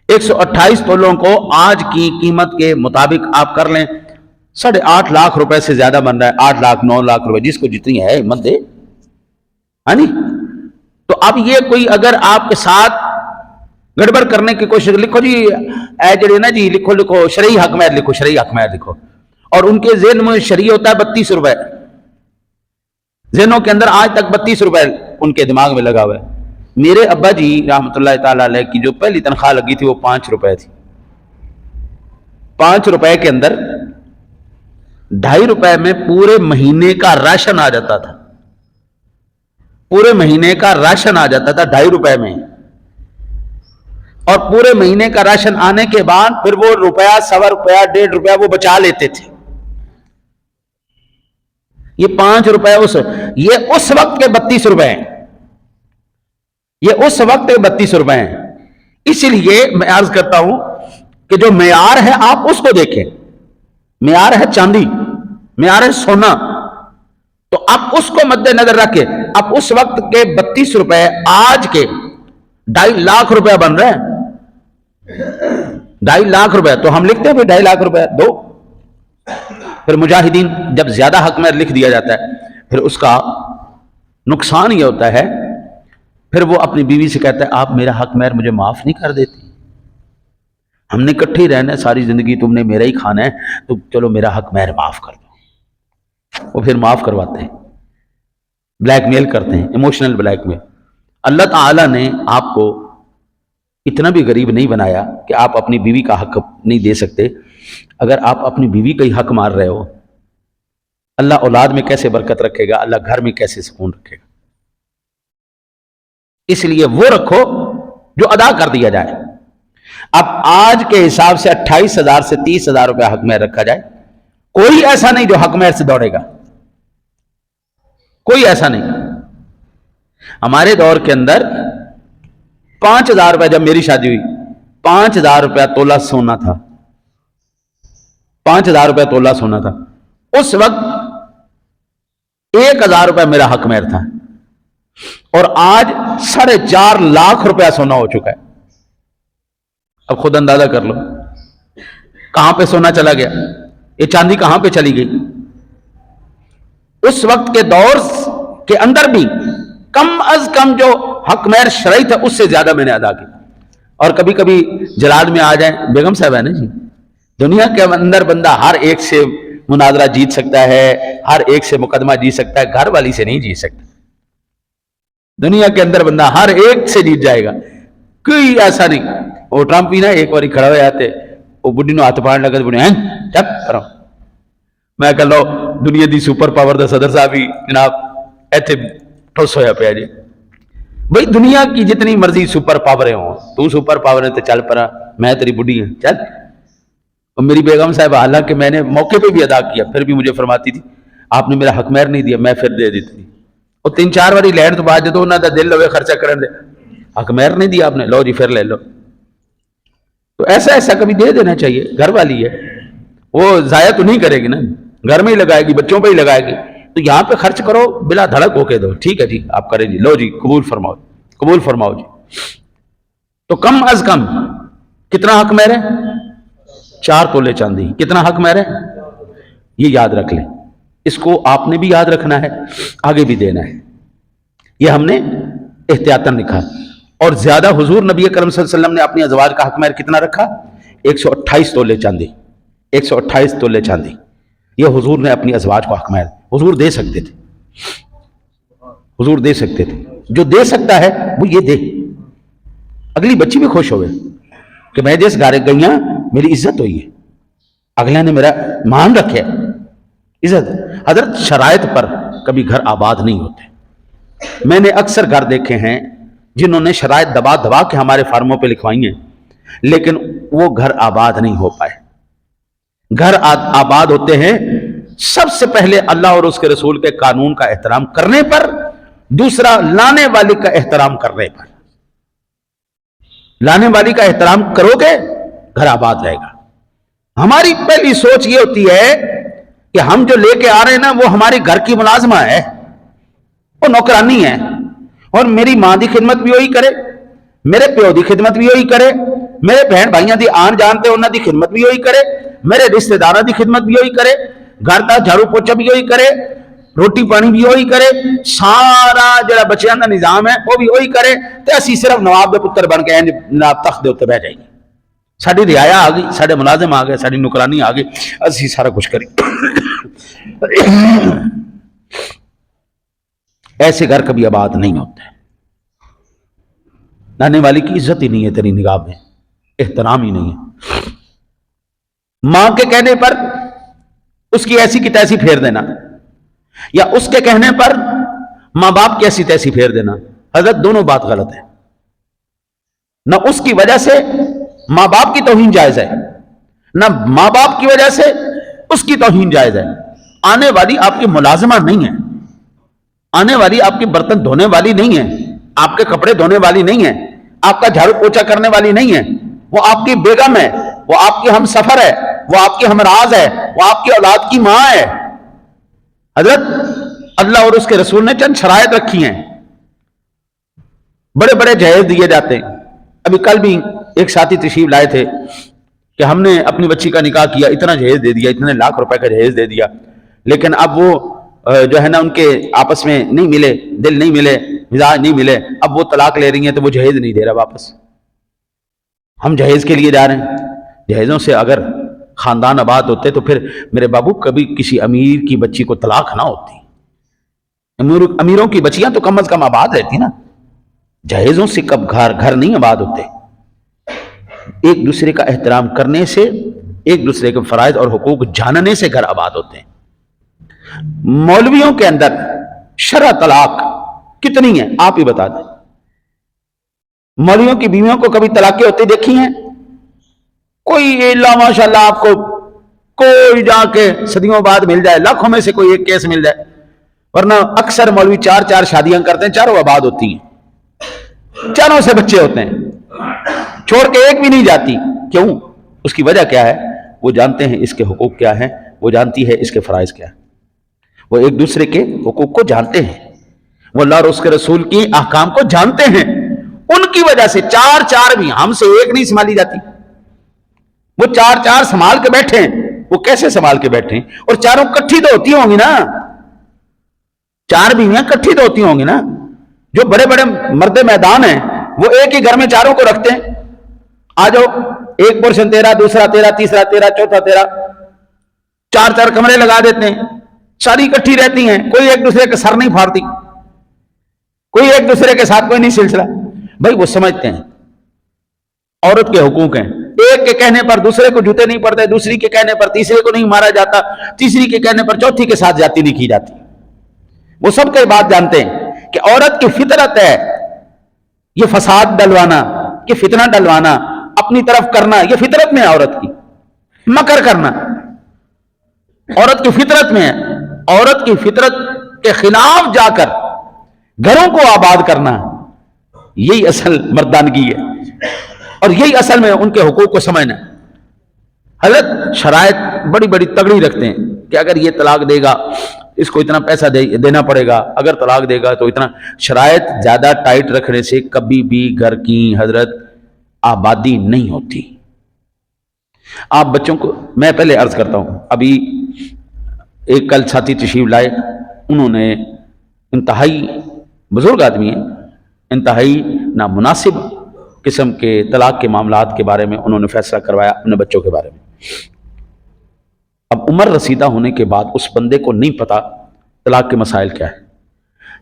128 تولوں کو آج کی قیمت کے مطابق آپ کر لیں، 8.5 لاکھ روپے سے زیادہ بن رہا ہے، 8 لاکھ 9 لاکھ روپے، جس کو جتنی ہے ہمت دے، ہاں نہیں؟ تو اب یہ کوئی اگر آپ کے ساتھ گڑبڑ کرنے کی کوشش، لکھو جی اے جڑے نا جی، لکھو شرعی حق مہر لکھو، شرعی حق مہر لکھو، اور ان کے ذہن میں شرعی ہوتا ہے 32 روپے، ذہنوں کے اندر آج تک 32 روپے ان کے دماغ میں لگا ہوا ہے۔ میرے ابا جی رحمۃ اللہ تعالیٰ علیہ کی جو پہلی تنخواہ لگی تھی وہ 5 روپے تھی۔ 5 روپے کے اندر 2.5 روپے میں پورے مہینے کا راشن آ جاتا تھا، پورے مہینے کا راشن آ جاتا تھا 2.5 روپے میں، اور پورے مہینے کا راشن آنے کے بعد پھر وہ روپیہ، 1.25 روپیہ، 1.5 روپیہ وہ بچا لیتے تھے۔ یہ 5 روپے یہ اس وقت کے 32 روپے ہیں، یہ اس وقت کے 32 روپے ہیں۔ اس لیے میں عرض کرتا ہوں کہ جو معیار ہے آپ اس کو دیکھیں، معیار ہے چاندی، معیار ہے سونا، تو آپ اس کو مد نظر رکھیں۔ اب اس وقت کے 32 روپے آج کے 2.5 لاکھ روپے بن رہے ہیں، 2.5 لاکھ روپے، تو ہم لکھتے ہیں پھر 2.5 لاکھ روپے دو۔ پھر مجاہدین جب زیادہ حق مہر لکھ دیا جاتا ہے، پھر اس کا نقصان یہ ہوتا ہے، پھر وہ اپنی بیوی سے کہتا ہے آپ میرا حق مہر مجھے معاف نہیں کر دیتی، ہم نے اکٹھے ہی رہنا ہے ساری زندگی، تم نے میرا ہی کھانا ہے، تو چلو میرا حق مہر معاف کر دو۔ وہ پھر معاف کرواتے ہیں، بلیک میل کرتے ہیں، ایموشنل بلیک میل۔ اللہ تعالیٰ نے آپ کو اتنا بھی غریب نہیں بنایا کہ آپ اپنی بیوی کا حق نہیں دے سکتے۔ اگر آپ اپنی بیوی کا ہی حق مار رہے ہو، اللہ اولاد میں کیسے برکت رکھے گا، اللہ گھر میں کیسے سکون رکھے گا؟ اس لیے وہ رکھو جو ادا کر دیا جائے۔ اب آج کے حساب سے 28,000 سے 30,000 روپے حق مہر رکھا جائے، کوئی ایسا نہیں جو حق مہر سے دوڑے گا، کوئی ایسا نہیں۔ ہمارے دور کے اندر 5,000 روپے، جب میری شادی ہوئی 5,000 روپے تولہ سونا تھا، 5,000 روپے تولہ سونا تھا۔ اس وقت 1,000 روپے میرا حق مہر تھا، اور آج 4.5 لاکھ روپے سونا ہو چکا ہے۔ اب خود اندازہ کر لو کہاں پہ سونا چلا گیا، یہ چاندی کہاں پہ چلی گئی۔ اس وقت کے دور کے اندر بھی کم از کم جو حق مہر شرعی تھا اس سے زیادہ میں نے ادا کی۔ اور کبھی کبھی جلال میں آ جائیں، بیگم صاحب ہے نا جی، دنیا کے اندر بندہ ہر ایک سے مناظرہ جیت سکتا ہے، ہر ایک سے مقدمہ جیت سکتا ہے، گھر والی سے نہیں جیت سکتا۔ دنیا کے اندر بندہ ہر ایک سے جیت جائے گا، کوئی ایسا نہیں۔ وہ ٹرمپ ہی نا ایک باری کھڑا ہو جاتے، وہ بڈی نو ہاتھ پاڑ لگا بڑی چپ کرو. میں کہ لو دنیا دی سپر پاور دا صدر صاحب ہی جناب ایتھے ٹھوس ہویا پیا جی. بھئی دنیا کی جتنی مرضی سپر پاوریں ہوں، تو سپر پاور ہے تو چل پڑا، میں تیری بڈی ہوں چل. اور میری بیگم صاحب حالانکہ میں نے موقع پہ بھی ادا کیا پھر بھی مجھے فرماتی تھی آپ نے میرا حق مہر نہیں دیا، میں پھر دے دیتی تھی. اور 3-4 باری لین تو بعد جدو انہوں دا دل ہوئے خرچہ کرن دے حق مہر نہیں دیا آپ نے، لو جی پھر لے لو. تو ایسا کبھی دے دینا چاہیے. گھر والی ہے وہ ضائع تو نہیں کرے گی نا، گھر میں ہی لگائے گی، بچوں پہ ہی لگائے گی، تو یہاں پہ خرچ کرو بلا دھڑک ہو کے دو. ٹھیک ہے جی آپ کریں جی، لو جی قبول فرماؤ جی. تو کم از کم کتنا حق مہر ہے؟ 4 تولے چاندی. کتنا حق مہر ہے؟ یہ یاد رکھ لیں. اس کو آپ نے بھی یاد رکھنا ہے، آگے بھی دینا ہے. یہ ہم نے احتیاطاً لکھا. اور زیادہ حضور نبی کرم صلی اللہ علیہ وسلم نے اپنی ازواج کا حق مہر کتنا رکھا؟ 128 تولے چاندی. 128 تولے چاندی یہ حضور نے اپنی ازواج کو حق مہر. حضور دے سکتے تھے، حضور دے سکتے تھے. جو دے سکتا ہے وہ یہ دے. اگلی بچی بھی خوش ہوئے کہ میں جس گھر گئی ہوں میری عزت ہوئی ہے، اگلے نے میرا مان رکھے عزت. حضرت شرائط پر کبھی گھر آباد نہیں ہوتے. میں نے اکثر گھر دیکھے ہیں جنہوں نے شرائط دبا دبا کے ہمارے فارموں پہ لکھوائی ہیں لیکن وہ گھر آباد نہیں ہو پائے. گھر آباد ہوتے ہیں سب سے پہلے اللہ اور اس کے رسول کے قانون کا احترام کرنے پر، دوسرا لانے والی کا احترام کرنے پر. لانے والی کا احترام کرو گے گھر آباد رہے گا. ہماری پہلی سوچ یہ ہوتی ہے کہ ہم جو لے کے آ رہے ہیں نا وہ ہماری گھر کی ملازمہ ہے، وہ نوکرانی ہے، اور میری ماں دی خدمت بھی وہی کرے، میرے پیو دی خدمت بھی وہی کرے، میرے بہن بھائیاں دی آن جانتے انہاں دی خدمت بھی وہی کرے، میرے رشتہ داراں دی خدمت بھی وہی کرے، گھر دا جھاڑو پوچھا بھی وہی کرے، روٹی پانی بھی وہی کرے، سارا جڑا بچیاں دا نظام ہے وہ بھی وہی کرے. تے اسی صرف نواب دے پتر بن کے جناب تخت دے اوتے بیٹھ جائیں گے. ساڈی رعایا آ گئی، ساڈے ملازم آ گئے، ساڈی نوکرانی آ گئی، اسی سارا کچھ کری. ایسے گھر کبھی آباد نہیں ہوتے. لانے والی کی عزت ہی نہیں ہے تیری نگاہ میں، احترام ہی نہیں ہے. ماں کے کہنے پر اس کی ایسی کی تیسی پھیر دینا، یا اس کے کہنے پر ماں باپ کی ایسی تیسی پھیر دینا. حضرت دونوں بات غلط ہے. نہ اس کی وجہ سے ماں باپ کی توہین جائز ہے، نہ ماں باپ کی وجہ سے اس کی توہین جائز ہے. آنے والی آپ کی ملازمہ نہیں ہے، آنے والی آپ کی برتن دھونے والی نہیں ہے، آپ کے کپڑے دھونے والی نہیں ہے، آپ کا جھاڑو پوچھا کرنے والی نہیں ہے. وہ آپ کی بیگم ہے، وہ آپ کی ہم سفر ہے، وہ آپ کی ہمراز ہے، وہ آپ کی اولاد کی ماں ہے. حضرت اللہ اور اس کے رسول نے چند شرائط رکھی ہیں. بڑے بڑے جہیز دیے جاتے ہیں. ابھی کل بھی ایک ساتھی تشریف لائے تھے کہ ہم نے اپنی بچی کا نکاح کیا، اتنا جہیز دے دیا، اتنے لاکھ روپے کا جہیز دے دیا، لیکن اب وہ جو ہے نا ان کے آپس میں نہیں ملے، دل نہیں ملے، مزاج نہیں ملے. اب وہ طلاق لے رہی ہیں تو وہ جہیز نہیں دے رہا واپس. ہم جہیز کے لیے جا رہے ہیں. جہیزوں سے اگر خاندان آباد ہوتے تو پھر میرے بابو کبھی کسی امیر کی بچی کو طلاق نہ ہوتی. امیروں کی بچیاں تو کم از کم آباد رہتی نا. جہیزوں سے کب گھر نہیں آباد ہوتے. ایک دوسرے کا احترام کرنے سے، ایک دوسرے کے فرائض اور حقوق جاننے سے گھر آباد ہوتے ہیں. مولویوں کے اندر شرع طلاق کتنی ہے آپ ہی بتا دیں. مولویوں کی بیویوں کو کبھی طلاقیں ہوتے دیکھی ہیں؟ کوئی اللہ ماشاءاللہ آپ کو کوئی جا کے صدیوں بعد مل جائے، لاکھوں میں سے کوئی ایک کیس مل جائے. ورنہ اکثر مولوی 4 شادیاں کرتے ہیں، چاروں آباد ہوتی ہیں، چاروں سے بچے ہوتے ہیں، چھوڑ کے ایک بھی نہیں جاتی. کیوں؟ اس کی وجہ کیا ہے؟ وہ جانتے ہیں اس کے حقوق کیا ہیں، وہ جانتی ہے اس کے فرائض کیا ہیں. وہ ایک دوسرے کے حقوق کو جانتے ہیں، وہ اللہ اور اس کے رسول کی احکام کو جانتے ہیں. ان کی وجہ سے 4 بھی ہم سے ایک نہیں سنبھالی جاتی. وہ 4 سنبھال کے بیٹھے ہیں. وہ کیسے سنبھال کے بیٹھے ہیں؟ اور چاروں کٹھی تو ہوتی ہوں گی نا، 4 بیویاں کٹھی تو ہوتی ہوں گی نا. جو بڑے بڑے مرد میدان ہیں وہ ایک ہی گھر میں چاروں کو رکھتے ہیں. آ جاؤ، ایک پورشن تیرا، دوسرا تیرا، تیسرا تیرا، چوتھا تیرا. 4 کمرے لگا دیتے ہیں، ساری اکٹھی رہتی ہیں، کوئی ایک دوسرے کے سر نہیں پھاڑتی، کوئی ایک دوسرے کے ساتھ کوئی نہیں سلسلہ. بھائی وہ سمجھتے ہیں عورت کے حقوق ہیں، ایک کے کہنے پر دوسرے کو جوتے نہیں پڑتے، دوسری کے کہنے پر تیسرے کو نہیں مارا جاتا، تیسری کے کہنے پر چوتھی کے ساتھ زیادتی نہیں کی جاتی۔ وہ سب کے بات جانتے ہیں کہ عورت کی فطرت ہے یہ فساد ڈلوانا، یہ فتنہ ڈلوانا، اپنی طرف کرنا، یہ فطرت میں ہے عورت کی۔ مکر کرنا عورت کی فطرت میں ہے۔ عورت کی فطرت کے خلاف جا کر گھروں کو آباد کرنا، یہی اصل مردانگی ہے، اور یہی اصل میں ان کے حقوق کو سمجھنا۔ حضرت شرائط بڑی بڑی تگڑی رکھتے ہیں کہ اگر یہ طلاق دے گا اس کو اتنا پیسہ دینا پڑے گا، اگر طلاق دے گا تو اتنا۔ شرائط زیادہ ٹائٹ رکھنے سے کبھی بھی گھر کی حضرت آبادی نہیں ہوتی۔ آپ بچوں کو، میں پہلے عرض کرتا ہوں، ابھی ایک کل ساتھی تشریف لائے، انہوں نے انتہائی بزرگ آدمی ہیں، انتہائی نامناسب قسم کے طلاق کے معاملات کے بارے میں انہوں نے فیصلہ کروایا اپنے بچوں کے بارے میں۔ اب عمر رسیدہ ہونے کے بعد اس بندے کو نہیں پتا طلاق کے مسائل کیا ہے۔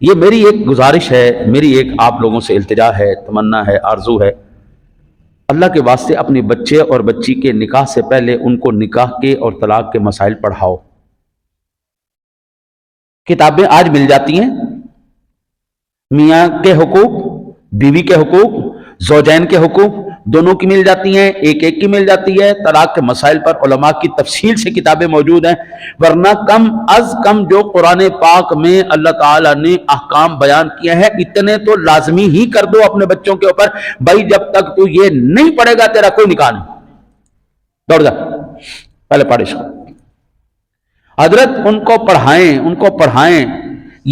یہ میری ایک گزارش ہے، میری ایک آپ لوگوں سے التجا ہے، تمنا ہے، آرزو ہے، اللہ کے واسطے اپنے بچے اور بچی کے نکاح سے پہلے ان کو نکاح کے اور طلاق کے مسائل پڑھاؤ۔ کتابیں آج مل جاتی ہیں، میاں کے حقوق، بیوی کے حقوق، زوجین کے حقوق دونوں کی مل جاتی ہیں، ایک ایک کی مل جاتی ہے۔ طلاق کے مسائل پر علماء کی تفصیل سے کتابیں موجود ہیں، ورنہ کم از کم جو قرآن پاک میں اللہ تعالیٰ نے احکام بیان کیے ہیں اتنے تو لازمی ہی کر دو اپنے بچوں کے اوپر۔ بھائی جب تک تو یہ نہیں پڑھے گا تیرا کوئی نکاح نہیں، دوڑ جا پہلے پڑھ اس کو۔ حضرت ان کو پڑھائیں، ان کو پڑھائیں۔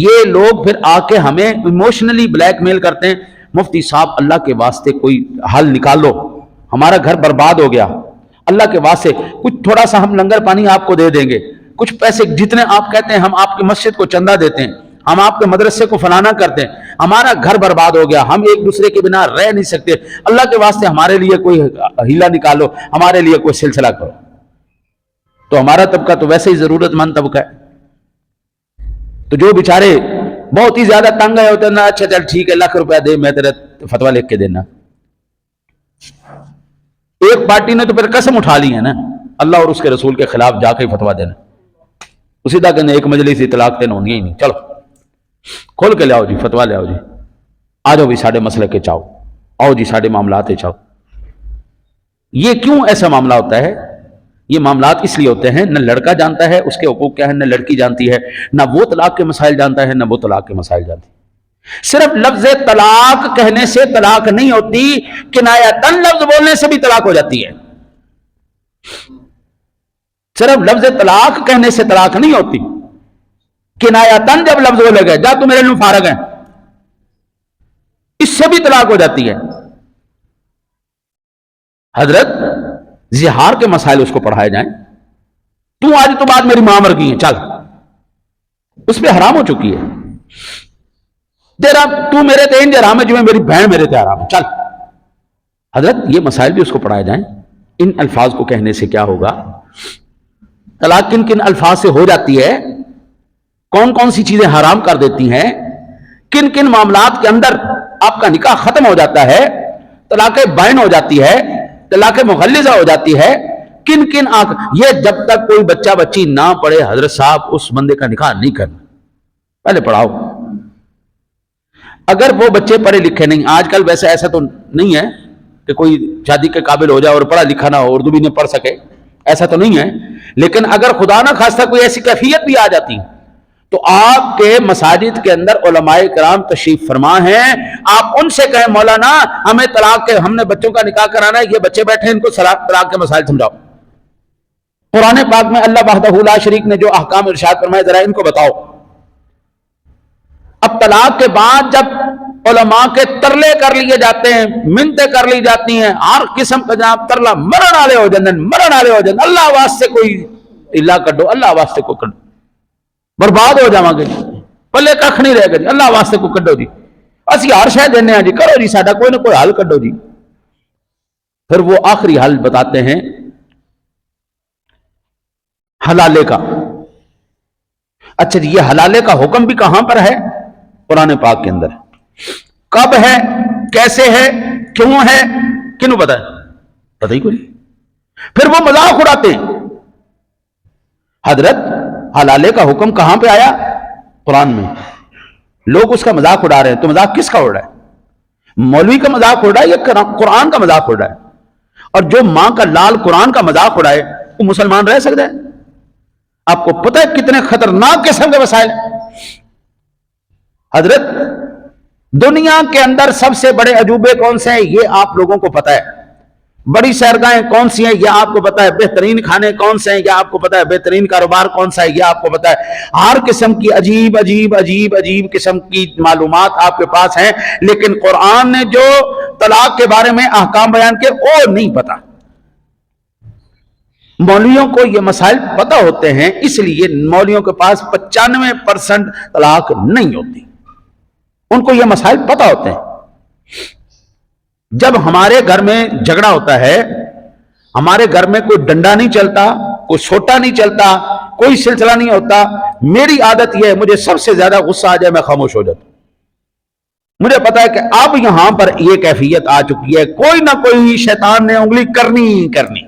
یہ لوگ پھر آ کے ہمیں ایموشنلی بلیک میل کرتے ہیں، مفتی صاحب اللہ کے واسطے کوئی حل نکالو، ہمارا گھر برباد ہو گیا، اللہ کے واسطے کچھ تھوڑا سا ہم لنگر پانی آپ کو دے دیں گے، کچھ پیسے جتنے آپ کہتے ہیں ہم آپ کی مسجد کو چندہ دیتے ہیں، ہم آپ کے مدرسے کو فلانا کرتے ہیں، ہمارا گھر برباد ہو گیا، ہم ایک دوسرے کے بنا رہ نہیں سکتے، اللہ کے واسطے ہمارے لیے کوئی ہیلا نکالو، ہمارے لیے کوئی سلسلہ کرو۔ تو ہمارا طبقہ تو ویسے ہی ضرورت مند طبقہ ہے، تو جو بیچارے بہت ہی زیادہ تنگ آئے ہوتے ہیں نا، اچھا چل ٹھیک ہے لاکھ روپیہ دے، میں تیرے فتویٰ لکھ کے دینا۔ ایک پارٹی نے تو پھر قسم اٹھا لی ہے نا اللہ اور اس کے رسول کے خلاف جا کے فتویٰ دینا، اسی طرح کہ ایک مجلس ہی طلاق تین ہونی ہی نہیں، چلو کھول کے لے آؤ جی فتویٰ لے آؤ جی، آ جاؤ بھی ساڑھے مسئلے کے چاہو، آؤ جی ساڑھے معاملات چاہو۔ یہ کیوں ایسا معاملہ ہوتا ہے؟ یہ معاملات اس لیے ہوتے ہیں، نہ لڑکا جانتا ہے اس کے حقوق کیا ہے، نہ لڑکی جانتی ہے، نہ وہ طلاق کے مسائل جانتا ہے، نہ وہ طلاق کے مسائل جانتی ہے۔ صرف لفظ طلاق کہنے سے طلاق نہیں ہوتی، کنایتاً لفظ بولنے سے بھی طلاق ہو جاتی ہے۔ صرف لفظ طلاق کہنے سے طلاق نہیں ہوتی، کنایتاً جب لفظ بولے گئے جا تو میرے لیے فارغ ہے، اس سے بھی طلاق ہو جاتی ہے۔ حضرت زہار کے مسائل اس کو پڑھائے جائیں، تو آج تو بات میری ماں مر گئی ہے، چل اس پہ حرام ہو چکی ہے، تیرا تو میرے تے انج حرام ہے جو میری بہن میرے تے حرام ہے، چل۔ حضرت یہ مسائل بھی اس کو پڑھائے جائیں۔ ان الفاظ کو کہنے سے کیا ہوگا؟ طلاق کن کن الفاظ سے ہو جاتی ہے، کون کون سی چیزیں حرام کر دیتی ہیں، کن کن معاملات کے اندر آپ کا نکاح ختم ہو جاتا ہے، طلاق بائن ہو جاتی ہے، طلاق مغلظہ ہو جاتی ہے، کن کن یہ جب تک کوئی بچہ بچی نہ پڑھے حضرت صاحب اس بندے کا نکاح نہیں کرنا، پہلے پڑھاؤ۔ اگر وہ بچے پڑھے لکھے نہیں، آج کل ویسے ایسا تو نہیں ہے کہ کوئی شادی کے قابل ہو جائے اور پڑھا لکھا نہ ہو، اردو بھی نہ پڑھ سکے، ایسا تو نہیں ہے، لیکن اگر خدا نہ خواستہ کوئی ایسی کیفیت بھی آ جاتی تو آپ کے مساجد کے اندر علماء کرام تشریف فرما ہیں، آپ ان سے کہیں مولانا ہمیں طلاق کے، ہم نے بچوں کا نکاح کرانا ہے، یہ بچے بیٹھے ہیں ان کو طلاق کے مسائل سمجھاؤ۔ قرآن پاک میں اللہ وحدہ لا شریک نے جو احکام ارشاد فرمائے ذرا ان کو بتاؤ۔ اب طلاق کے بعد جب علماء کے ترلے کر لیے جاتے ہیں، منتیں کر لی جاتی ہیں، ہر قسم کا جناب ترلا، مرن والے ہو جاندن، مرن والے ہو جاندن، اللہ واسطے کوئی اللہ کڈو، اللہ واسطے کو کڈو، برباد ہو جاواں گے، پلے کھ نہیں رہے گا جی، اللہ واسطے کو کڈو جی، اسی ہر شے دینے ہیں جی، کرو جی ساڈا کوئی نہ کوئی حل کڈو جی۔ پھر وہ آخری حل بتاتے ہیں حلالے کا۔ اچھا جی، یہ حلالے کا حکم بھی کہاں پر ہے؟ قرآن پاک کے اندر۔ کب ہے، کیسے ہے، کیوں ہے، کنوں پتہ ہے؟ پتہ ہی کوئی نہیں۔ پھر وہ مذاق اڑاتے ہیں. حضرت حلالے کا حکم کہاں پہ آیا؟ قرآن میں. لوگ اس کا مذاق اڑا رہے ہیں. تو مذاق کس کا اڑ رہا ہے؟ مولوی کا مذاق اڑ رہا ہے یا قرآن کا مذاق اڑ رہا ہے؟ اور جو ماں کا لال قرآن کا مذاق اڑائے وہ مسلمان رہ سکتا ہے؟ آپ کو پتہ ہے کتنے خطرناک قسم کے وسائل ہیں. حضرت دنیا کے اندر سب سے بڑے عجوبے کون سے ہیں یہ آپ لوگوں کو پتہ ہے. بڑی سیرگاہیں کون سی ہیں یہ آپ کو پتا ہے. بہترین کھانے کون سے ہیں یہ آپ کو پتا ہے. بہترین کاروبار کون سا ہے یہ آپ کو پتا ہے. ہر قسم کی عجیب عجیب عجیب عجیب قسم کی معلومات آپ کے پاس ہیں, لیکن قرآن نے جو طلاق کے بارے میں احکام بیان کیے وہ نہیں پتا. مولویوں کو یہ مسائل پتہ ہوتے ہیں, اس لیے مولویوں کے پاس 95% طلاق نہیں ہوتی. ان کو یہ مسائل پتہ ہوتے ہیں. جب ہمارے گھر میں جھگڑا ہوتا ہے, ہمارے گھر میں کوئی ڈنڈا نہیں چلتا, کوئی چھوٹا نہیں چلتا, کوئی سلسلہ نہیں ہوتا, میری عادت یہ ہے مجھے سب سے زیادہ غصہ آ جائے میں خاموش ہو جاتا ہوں. مجھے پتا ہے کہ اب یہاں پر یہ کیفیت آ چکی ہے, کوئی نہ کوئی شیطان نے انگلی کرنی.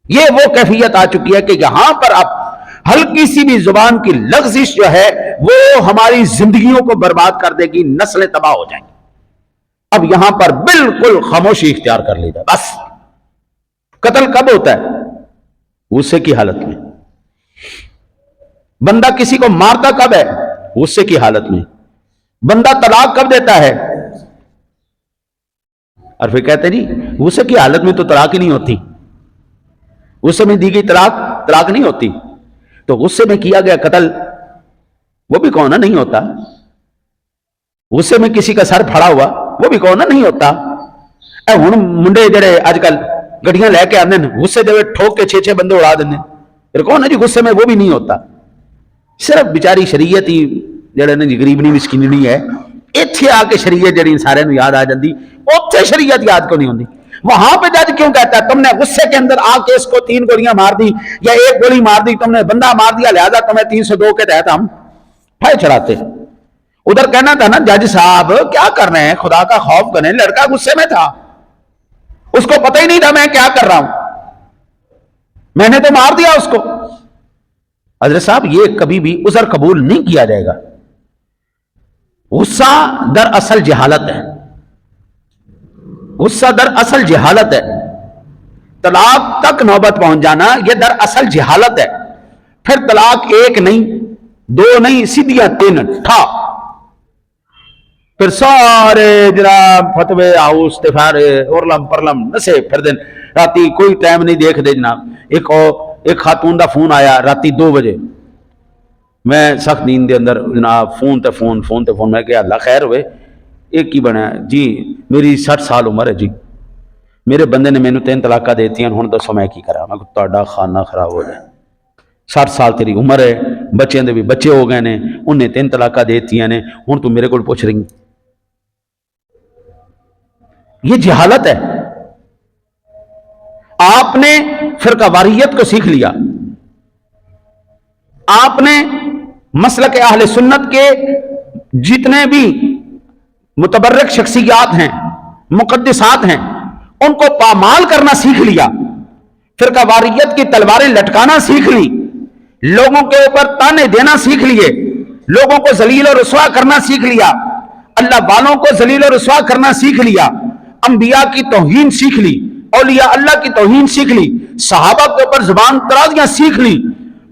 یہ وہ کیفیت آ چکی ہے کہ یہاں پر اب ہلکی سی بھی زبان کی لغزش جو ہے وہ ہماری زندگیوں کو برباد کر دے گی, نسلیں تباہ ہو جائیں گی. اب یہاں پر بالکل خاموشی اختیار کر لی جائے. بس قتل کب ہوتا ہے؟ غصے کی حالت میں. بندہ کسی کو مارتا کب ہے؟ غصے کی حالت میں. بندہ طلاق کب دیتا ہے؟ اور پھر کہتے ہیں جی غصے کی حالت میں تو طلاق ہی نہیں ہوتی. غصے میں دی گئی طلاق نہیں ہوتی. تو غصے میں کیا گیا قتل وہ بھی کون نہیں ہوتا. غصے میں کسی کا سر پھڑا ہوا وہ بھی کون نہیں ہوتا. اے ہن منڈے جڑے اج کل گڈیاں لے کے آندے نے غصے دے ٹھوک کے 6 بندے اڑا دیندے, پھر کون ہے جی غصے میں وہ بھی نہیں ہوتا. صرف بیچاری شریعت ہی جڑے نے جی غریبنی مسکینی ہے, ایتھے آ کے شریعت جڑی سارے نوں یاد آ جاندی, اوتھے شریعت یاد کیوں نہیں ہوندی؟ وہاں پہ جج کیوں کہتا ہے تم نے غصے کے اندر آ کے اس کو 3 گولیاں مار دی یا 1 گولی مار دی, تم نے بندہ مار دیا لہذا تمہیں 302 کے تحت ہم پھائے چڑھاتے. ادھر کہنا تھا نا جج صاحب کیا کر رہے ہیں, خدا کا خوف کریں, لڑکا غصے میں تھا, اس کو پتہ ہی نہیں تھا میں کیا کر رہا ہوں, میں نے تو مار دیا اس کو. حضرت صاحب یہ کبھی بھی عذر قبول نہیں کیا جائے گا. غصہ دراصل جہالت ہے. غصہ دراصل جہالت ہے. طلاق تک نوبت پہنچ جانا یہ دراصل جہالت ہے. پھر طلاق 1 نہیں 2 نہیں سیدھیاں 3 ٹھا. پھر سارے جناب فتوے ہاؤس تفارے اورلم پرلم نسے پھر دن راتی کوئی ٹائم نہیں دیکھ دے جناب. ایک خاتون دا فون آیا راتی 2 بجے, میں سخت نیند دے اندر جناب فون تے فون میں کہ اللہ خیر ہوئے ایک کی بنا جی میری 60 سال عمر ہے جی, میرے بندے نے مینوں 3 طلاقاں دیتی ہیں, ہن دسو میں کی کرا. میں کہ تہاڈا خانہ خراب ہو جائے. 60 سال تیری عمر ہے, بچیاں دے بھی بچے ہو گئے نے, انہیں 3 طلاقاں دیتی ہیں, ہن تو میرے کول پوچھ رہی. یہ جہالت ہے. آپ نے فرقہ واریت کو سیکھ لیا, آپ نے مسلک اہل سنت کے جتنے بھی متبرک شخصیات ہیں مقدسات ہیں ان کو پامال کرنا سیکھ لیا, فرقہ واریت کی تلواریں لٹکانا سیکھ لی, لوگوں کے اوپر تانے دینا سیکھ لیے, لوگوں کو ذلیل و رسوا کرنا سیکھ لیا, اللہ والوں کو ذلیل و رسوا کرنا سیکھ لیا, انبیاء کی توہین سیکھ لی, اولیاء اللہ کی توہین سیکھ لی, صحابہ کے اوپر زبان درازیاں سیکھ لی.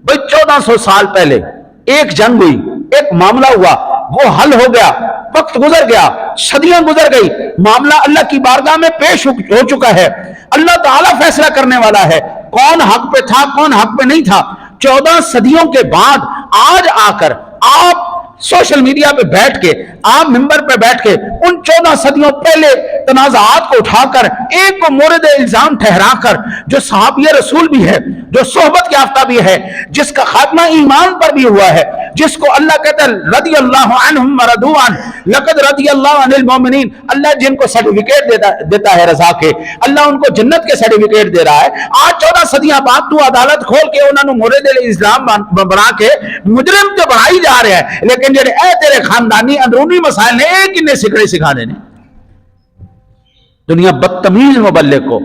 بھئی 1400 سال پہلے ایک جنگ ہوئی, ایک معاملہ ہوا, وہ حل ہو گیا, وقت گزر گیا, صدیاں گزر گئی, معاملہ اللہ کی بارگاہ میں پیش ہو چکا ہے. اللہ تعالیٰ فیصلہ کرنے والا ہے کون حق پہ تھا کون حق پہ نہیں تھا. 14 صدیوں کے بعد آج آ کر آپ سوشل میڈیا پہ بیٹھ کے, آپ ممبر پہ بیٹھ کے ان 14 صدیوں پہلے تنازعات کو اٹھا کر ایک کو مورد الزام ٹھہرا کر, جو صحابی رسول بھی ہے, جو صحبت یافتہ بھی ہے, جس کا خاتمہ ایمان پر بھی ہوا ہے, جس کو اللہ کہتا ہے رضی اللہ عنہم ورضوا عنہ لقد رضی اللہ عن المؤمنین, اللہ جن کو سرٹیفکیٹ دیتا ہے رضا کے, اللہ ان کو جنت کے سرٹیفکیٹ دے رہا ہے. آج 14 صدیاں بعد تو عدالت کھول کے انہوں نے مورد الزام بنا کے مجرم تو بڑھائی جا رہا ہے, لیکن جڑے اے تیرے خاندانی اندرونی مسائل نے ایک ہی نے سکڑے سکھا دینے. دنیا بدتمیز مبلغ کو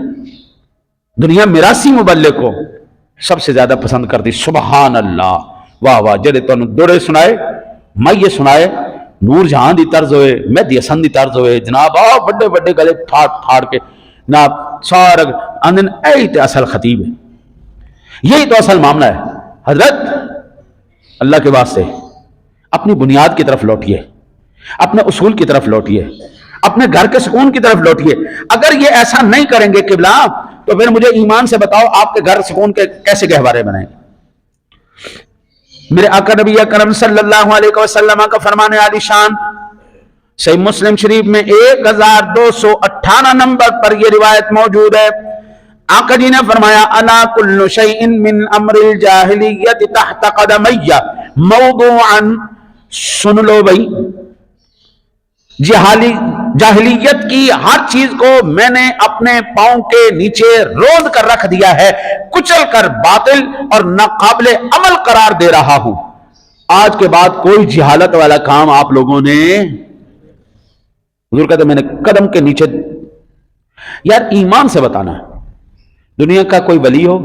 دنیا میراسی مبلغ کو سب سے زیادہ پسند کرتی. سبحان اللہ, واہ واہ. جڑے تانوں دورے سنائے میں یہ سنائے نور جہاں دی طرز ہوئے, مہدی حسن دی طرز ہوئے, جناب بڑے بڑے گلے پھاڑ کے جناب سارا آندن اے تے اصل خطیب ہے. یہی تو اصل معاملہ ہے. حضرت اللہ کے واسطے اپنی بنیاد کی طرف لوٹیے, اپنے اصول کی طرف لوٹیے, اپنے گھر کے سکون کی طرف لوٹیے. اگر یہ ایسا نہیں کریں گے قبلہ تو پھر مجھے ایمان سے بتاؤ آپ کے گھر سکون کے کیسے گہوارے بنائیں گے. میرے آقا نبی اکرم صلی اللہ علیہ وسلم کا فرمان عالی شان صحیح مسلم شریف میں 1258 نمبر پر یہ روایت موجود ہے. آقا جی نے فرمایا انا کل شیء من امر الجاہلیت تحت قدمی موضوعا. سن لو بھائی, جاہلیت کی ہر چیز کو میں نے اپنے پاؤں کے نیچے روند کر رکھ دیا ہے, کچل کر باطل اور ناقابل عمل قرار دے رہا ہوں. آج کے بعد کوئی جہالت والا کام آپ لوگوں نے, حضور کہتے میں نے قدم کے نیچے. یار ایمان سے بتانا, دنیا کا کوئی ولی ہو,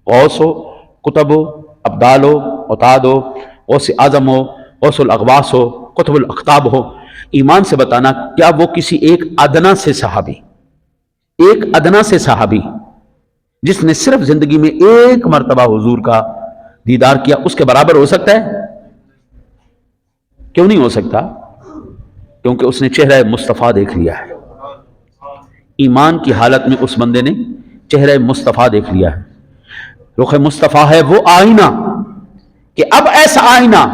غوث ہو, کتب ہو, ابدال ہو, اوتاد ہو, غوث اعظم ہو, غوث الاغواث ہو, قطب الاقطاب ہو, ایمان سے بتانا کیا وہ کسی ایک ادنا سے صحابی جس نے صرف زندگی میں ایک مرتبہ حضور کا دیدار کیا اس کے برابر ہو سکتا ہے؟ کیوں نہیں ہو سکتا؟ کیونکہ اس نے چہرہ مصطفیٰ دیکھ لیا ہے. ایمان کی حالت میں اس بندے نے چہرہ مصطفیٰ دیکھ لیا ہے. رخ مصطفیٰ ہے وہ آئینہ کہ اب ایسا آئینہ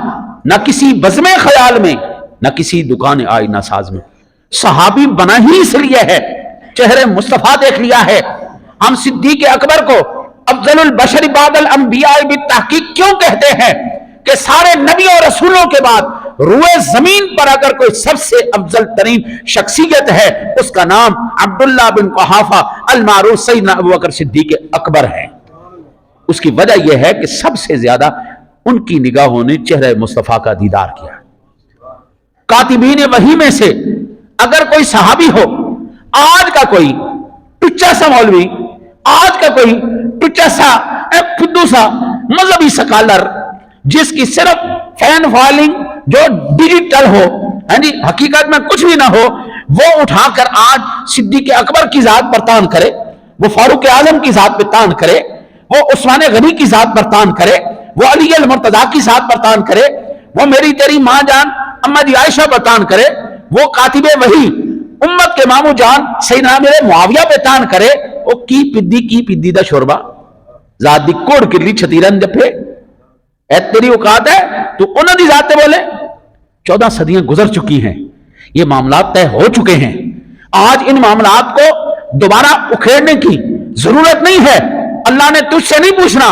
نہ کسی بزم خیال میں نہ کسی دکان آئینہ ساز میں. صحابی بنا ہی اس لیے ہے, چہرے مصطفیٰ دیکھ لیا ہے. ہم صدیق اکبر کو افضل البشر بعد الانبیاء بالتحقیق کیوں کہتے ہیں کہ سارے نبی اور رسولوں کے بعد روئے زمین پر اگر کوئی سب سے افضل ترین شخصیت ہے اس کا نام عبداللہ بن قحافہ المعروف سیدنا ابو بکر صدیق اکبر ہے. اس کی وجہ یہ ہے کہ سب سے زیادہ ان کی نگاہوں نے چہرہ مصطفیٰ کا دیدار کیا. کاتبین وحی میں سے اگر کوئی صحابی ہو, آج کا کوئی ٹچا سا مولوی, آج کا کوئی ٹچا سا فدو سا مذہبی سکالر جس کی صرف فین فالنگ جو ڈیجیٹل ہو, جی حقیقت میں کچھ بھی نہ ہو, وہ اٹھا کر آج صدیق اکبر کی ذات پر تان کرے, وہ فاروق اعظم کی ذات پر تان کرے, وہ عثمان غنی کی ذات پر تان کرے, وہ علی المرتضیٰ کی ذات پر تان کرے, وہ میری تیری ماں جان اما جی عائشہ پر تان کرے, وہ کاتب وحی امت کے مامو جان سیدنا میرے معاویہ پہ تان کرے, وہ کی پدی دا شوربا ذات دی کوڑ کلی چھتیرن جپے اے تیری اوقات ہے تو انہوں دی ذات بولے. 14 صدیاں گزر چکی ہیں, یہ معاملات طے ہو چکے ہیں. آج ان معاملات کو دوبارہ اکھیڑنے کی ضرورت نہیں ہے. اللہ نے تجھ سے نہیں پوچھنا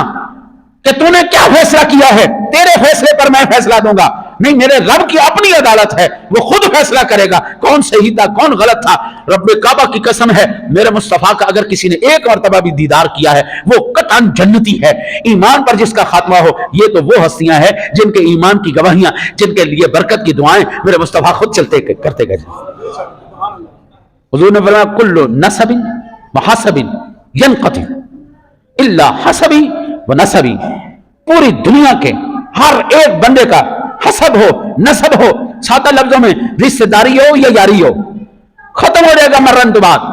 کہ تو نے کیا فیصلہ کیا ہے, تیرے فیصلے پر میں فیصلہ دوں گا. نہیں, میرے رب کی اپنی عدالت ہے, وہ خود فیصلہ کرے گا کون صحیح تھا کون غلط تھا. رب کعبہ کی قسم ہے, میرے مصطفیٰ کا اگر کسی نے ایک مرتبہ بھی دیدار کیا ہے وہ قطعاً جنتی ہے. ایمان پر جس کا خاتمہ ہو, یہ تو وہ ہستیاں ہیں جن کے ایمان کی گواہیاں, جن کے لیے برکت کی دعائیں میرے مصطفیٰ خود چلتے کرتے گئے. حضور نے فرمایا کل نسب وحسب ینقطع الا حسبی و نسبی. پوری دنیا کے ہر ایک بندے کا حسب ہو نسب ہو, سادہ لفظوں میں رشتہ داری ہو یا یاری ہو, ختم ہو جائے گا مرن تو بعد,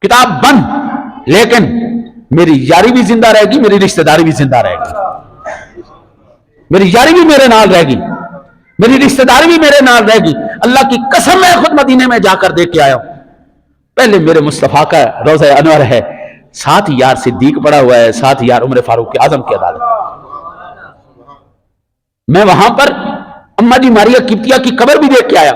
کتاب بند. لیکن میری یاری بھی زندہ رہے گی, میری رشتہ داری بھی زندہ رہے گی, میری یاری بھی میرے نال رہے گی, میری رشتہ داری بھی میرے نال رہے گی. اللہ کی قسم میں خود مدینے میں جا کر دیکھ کے آیا ہوں. پہلے میرے مصطفیٰ کا روضہ انور ہے, ساتھ ہی یار صدیق پڑا ہوا ہے, ساتھ ہی یار عمر فاروق اعظم کی عدالت. میں وہاں پر اما جی ماریا قبطیہ کی قبر بھی دیکھ کے آیا,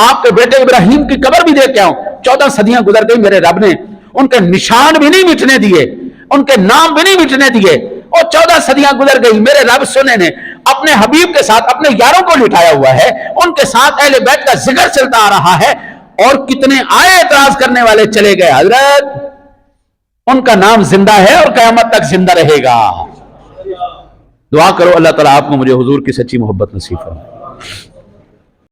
آپ کے بیٹے ابراہیم کی قبر بھی دیکھ کے آؤں. 14 صدیاں گزر گئی, میرے رب نے ان کے نشان بھی نہیں مٹنے دیے, ان کے نام بھی نہیں مٹنے دیے. اور 14 صدیاں گزر گئی, میرے رب سونے نے اپنے حبیب کے ساتھ اپنے یاروں کو لٹایا ہوا ہے, ان کے ساتھ اہل بیت کا ذکر چلتا آ رہا ہے. اور کتنے آئے اعتراض کرنے والے چلے گئے, حضرت ان کا نام زندہ ہے اور قیامت تک زندہ رہے گا. دعا کرو اللہ تعالیٰ آپ کو مجھے حضور کی سچی محبت نصیب فرمائے.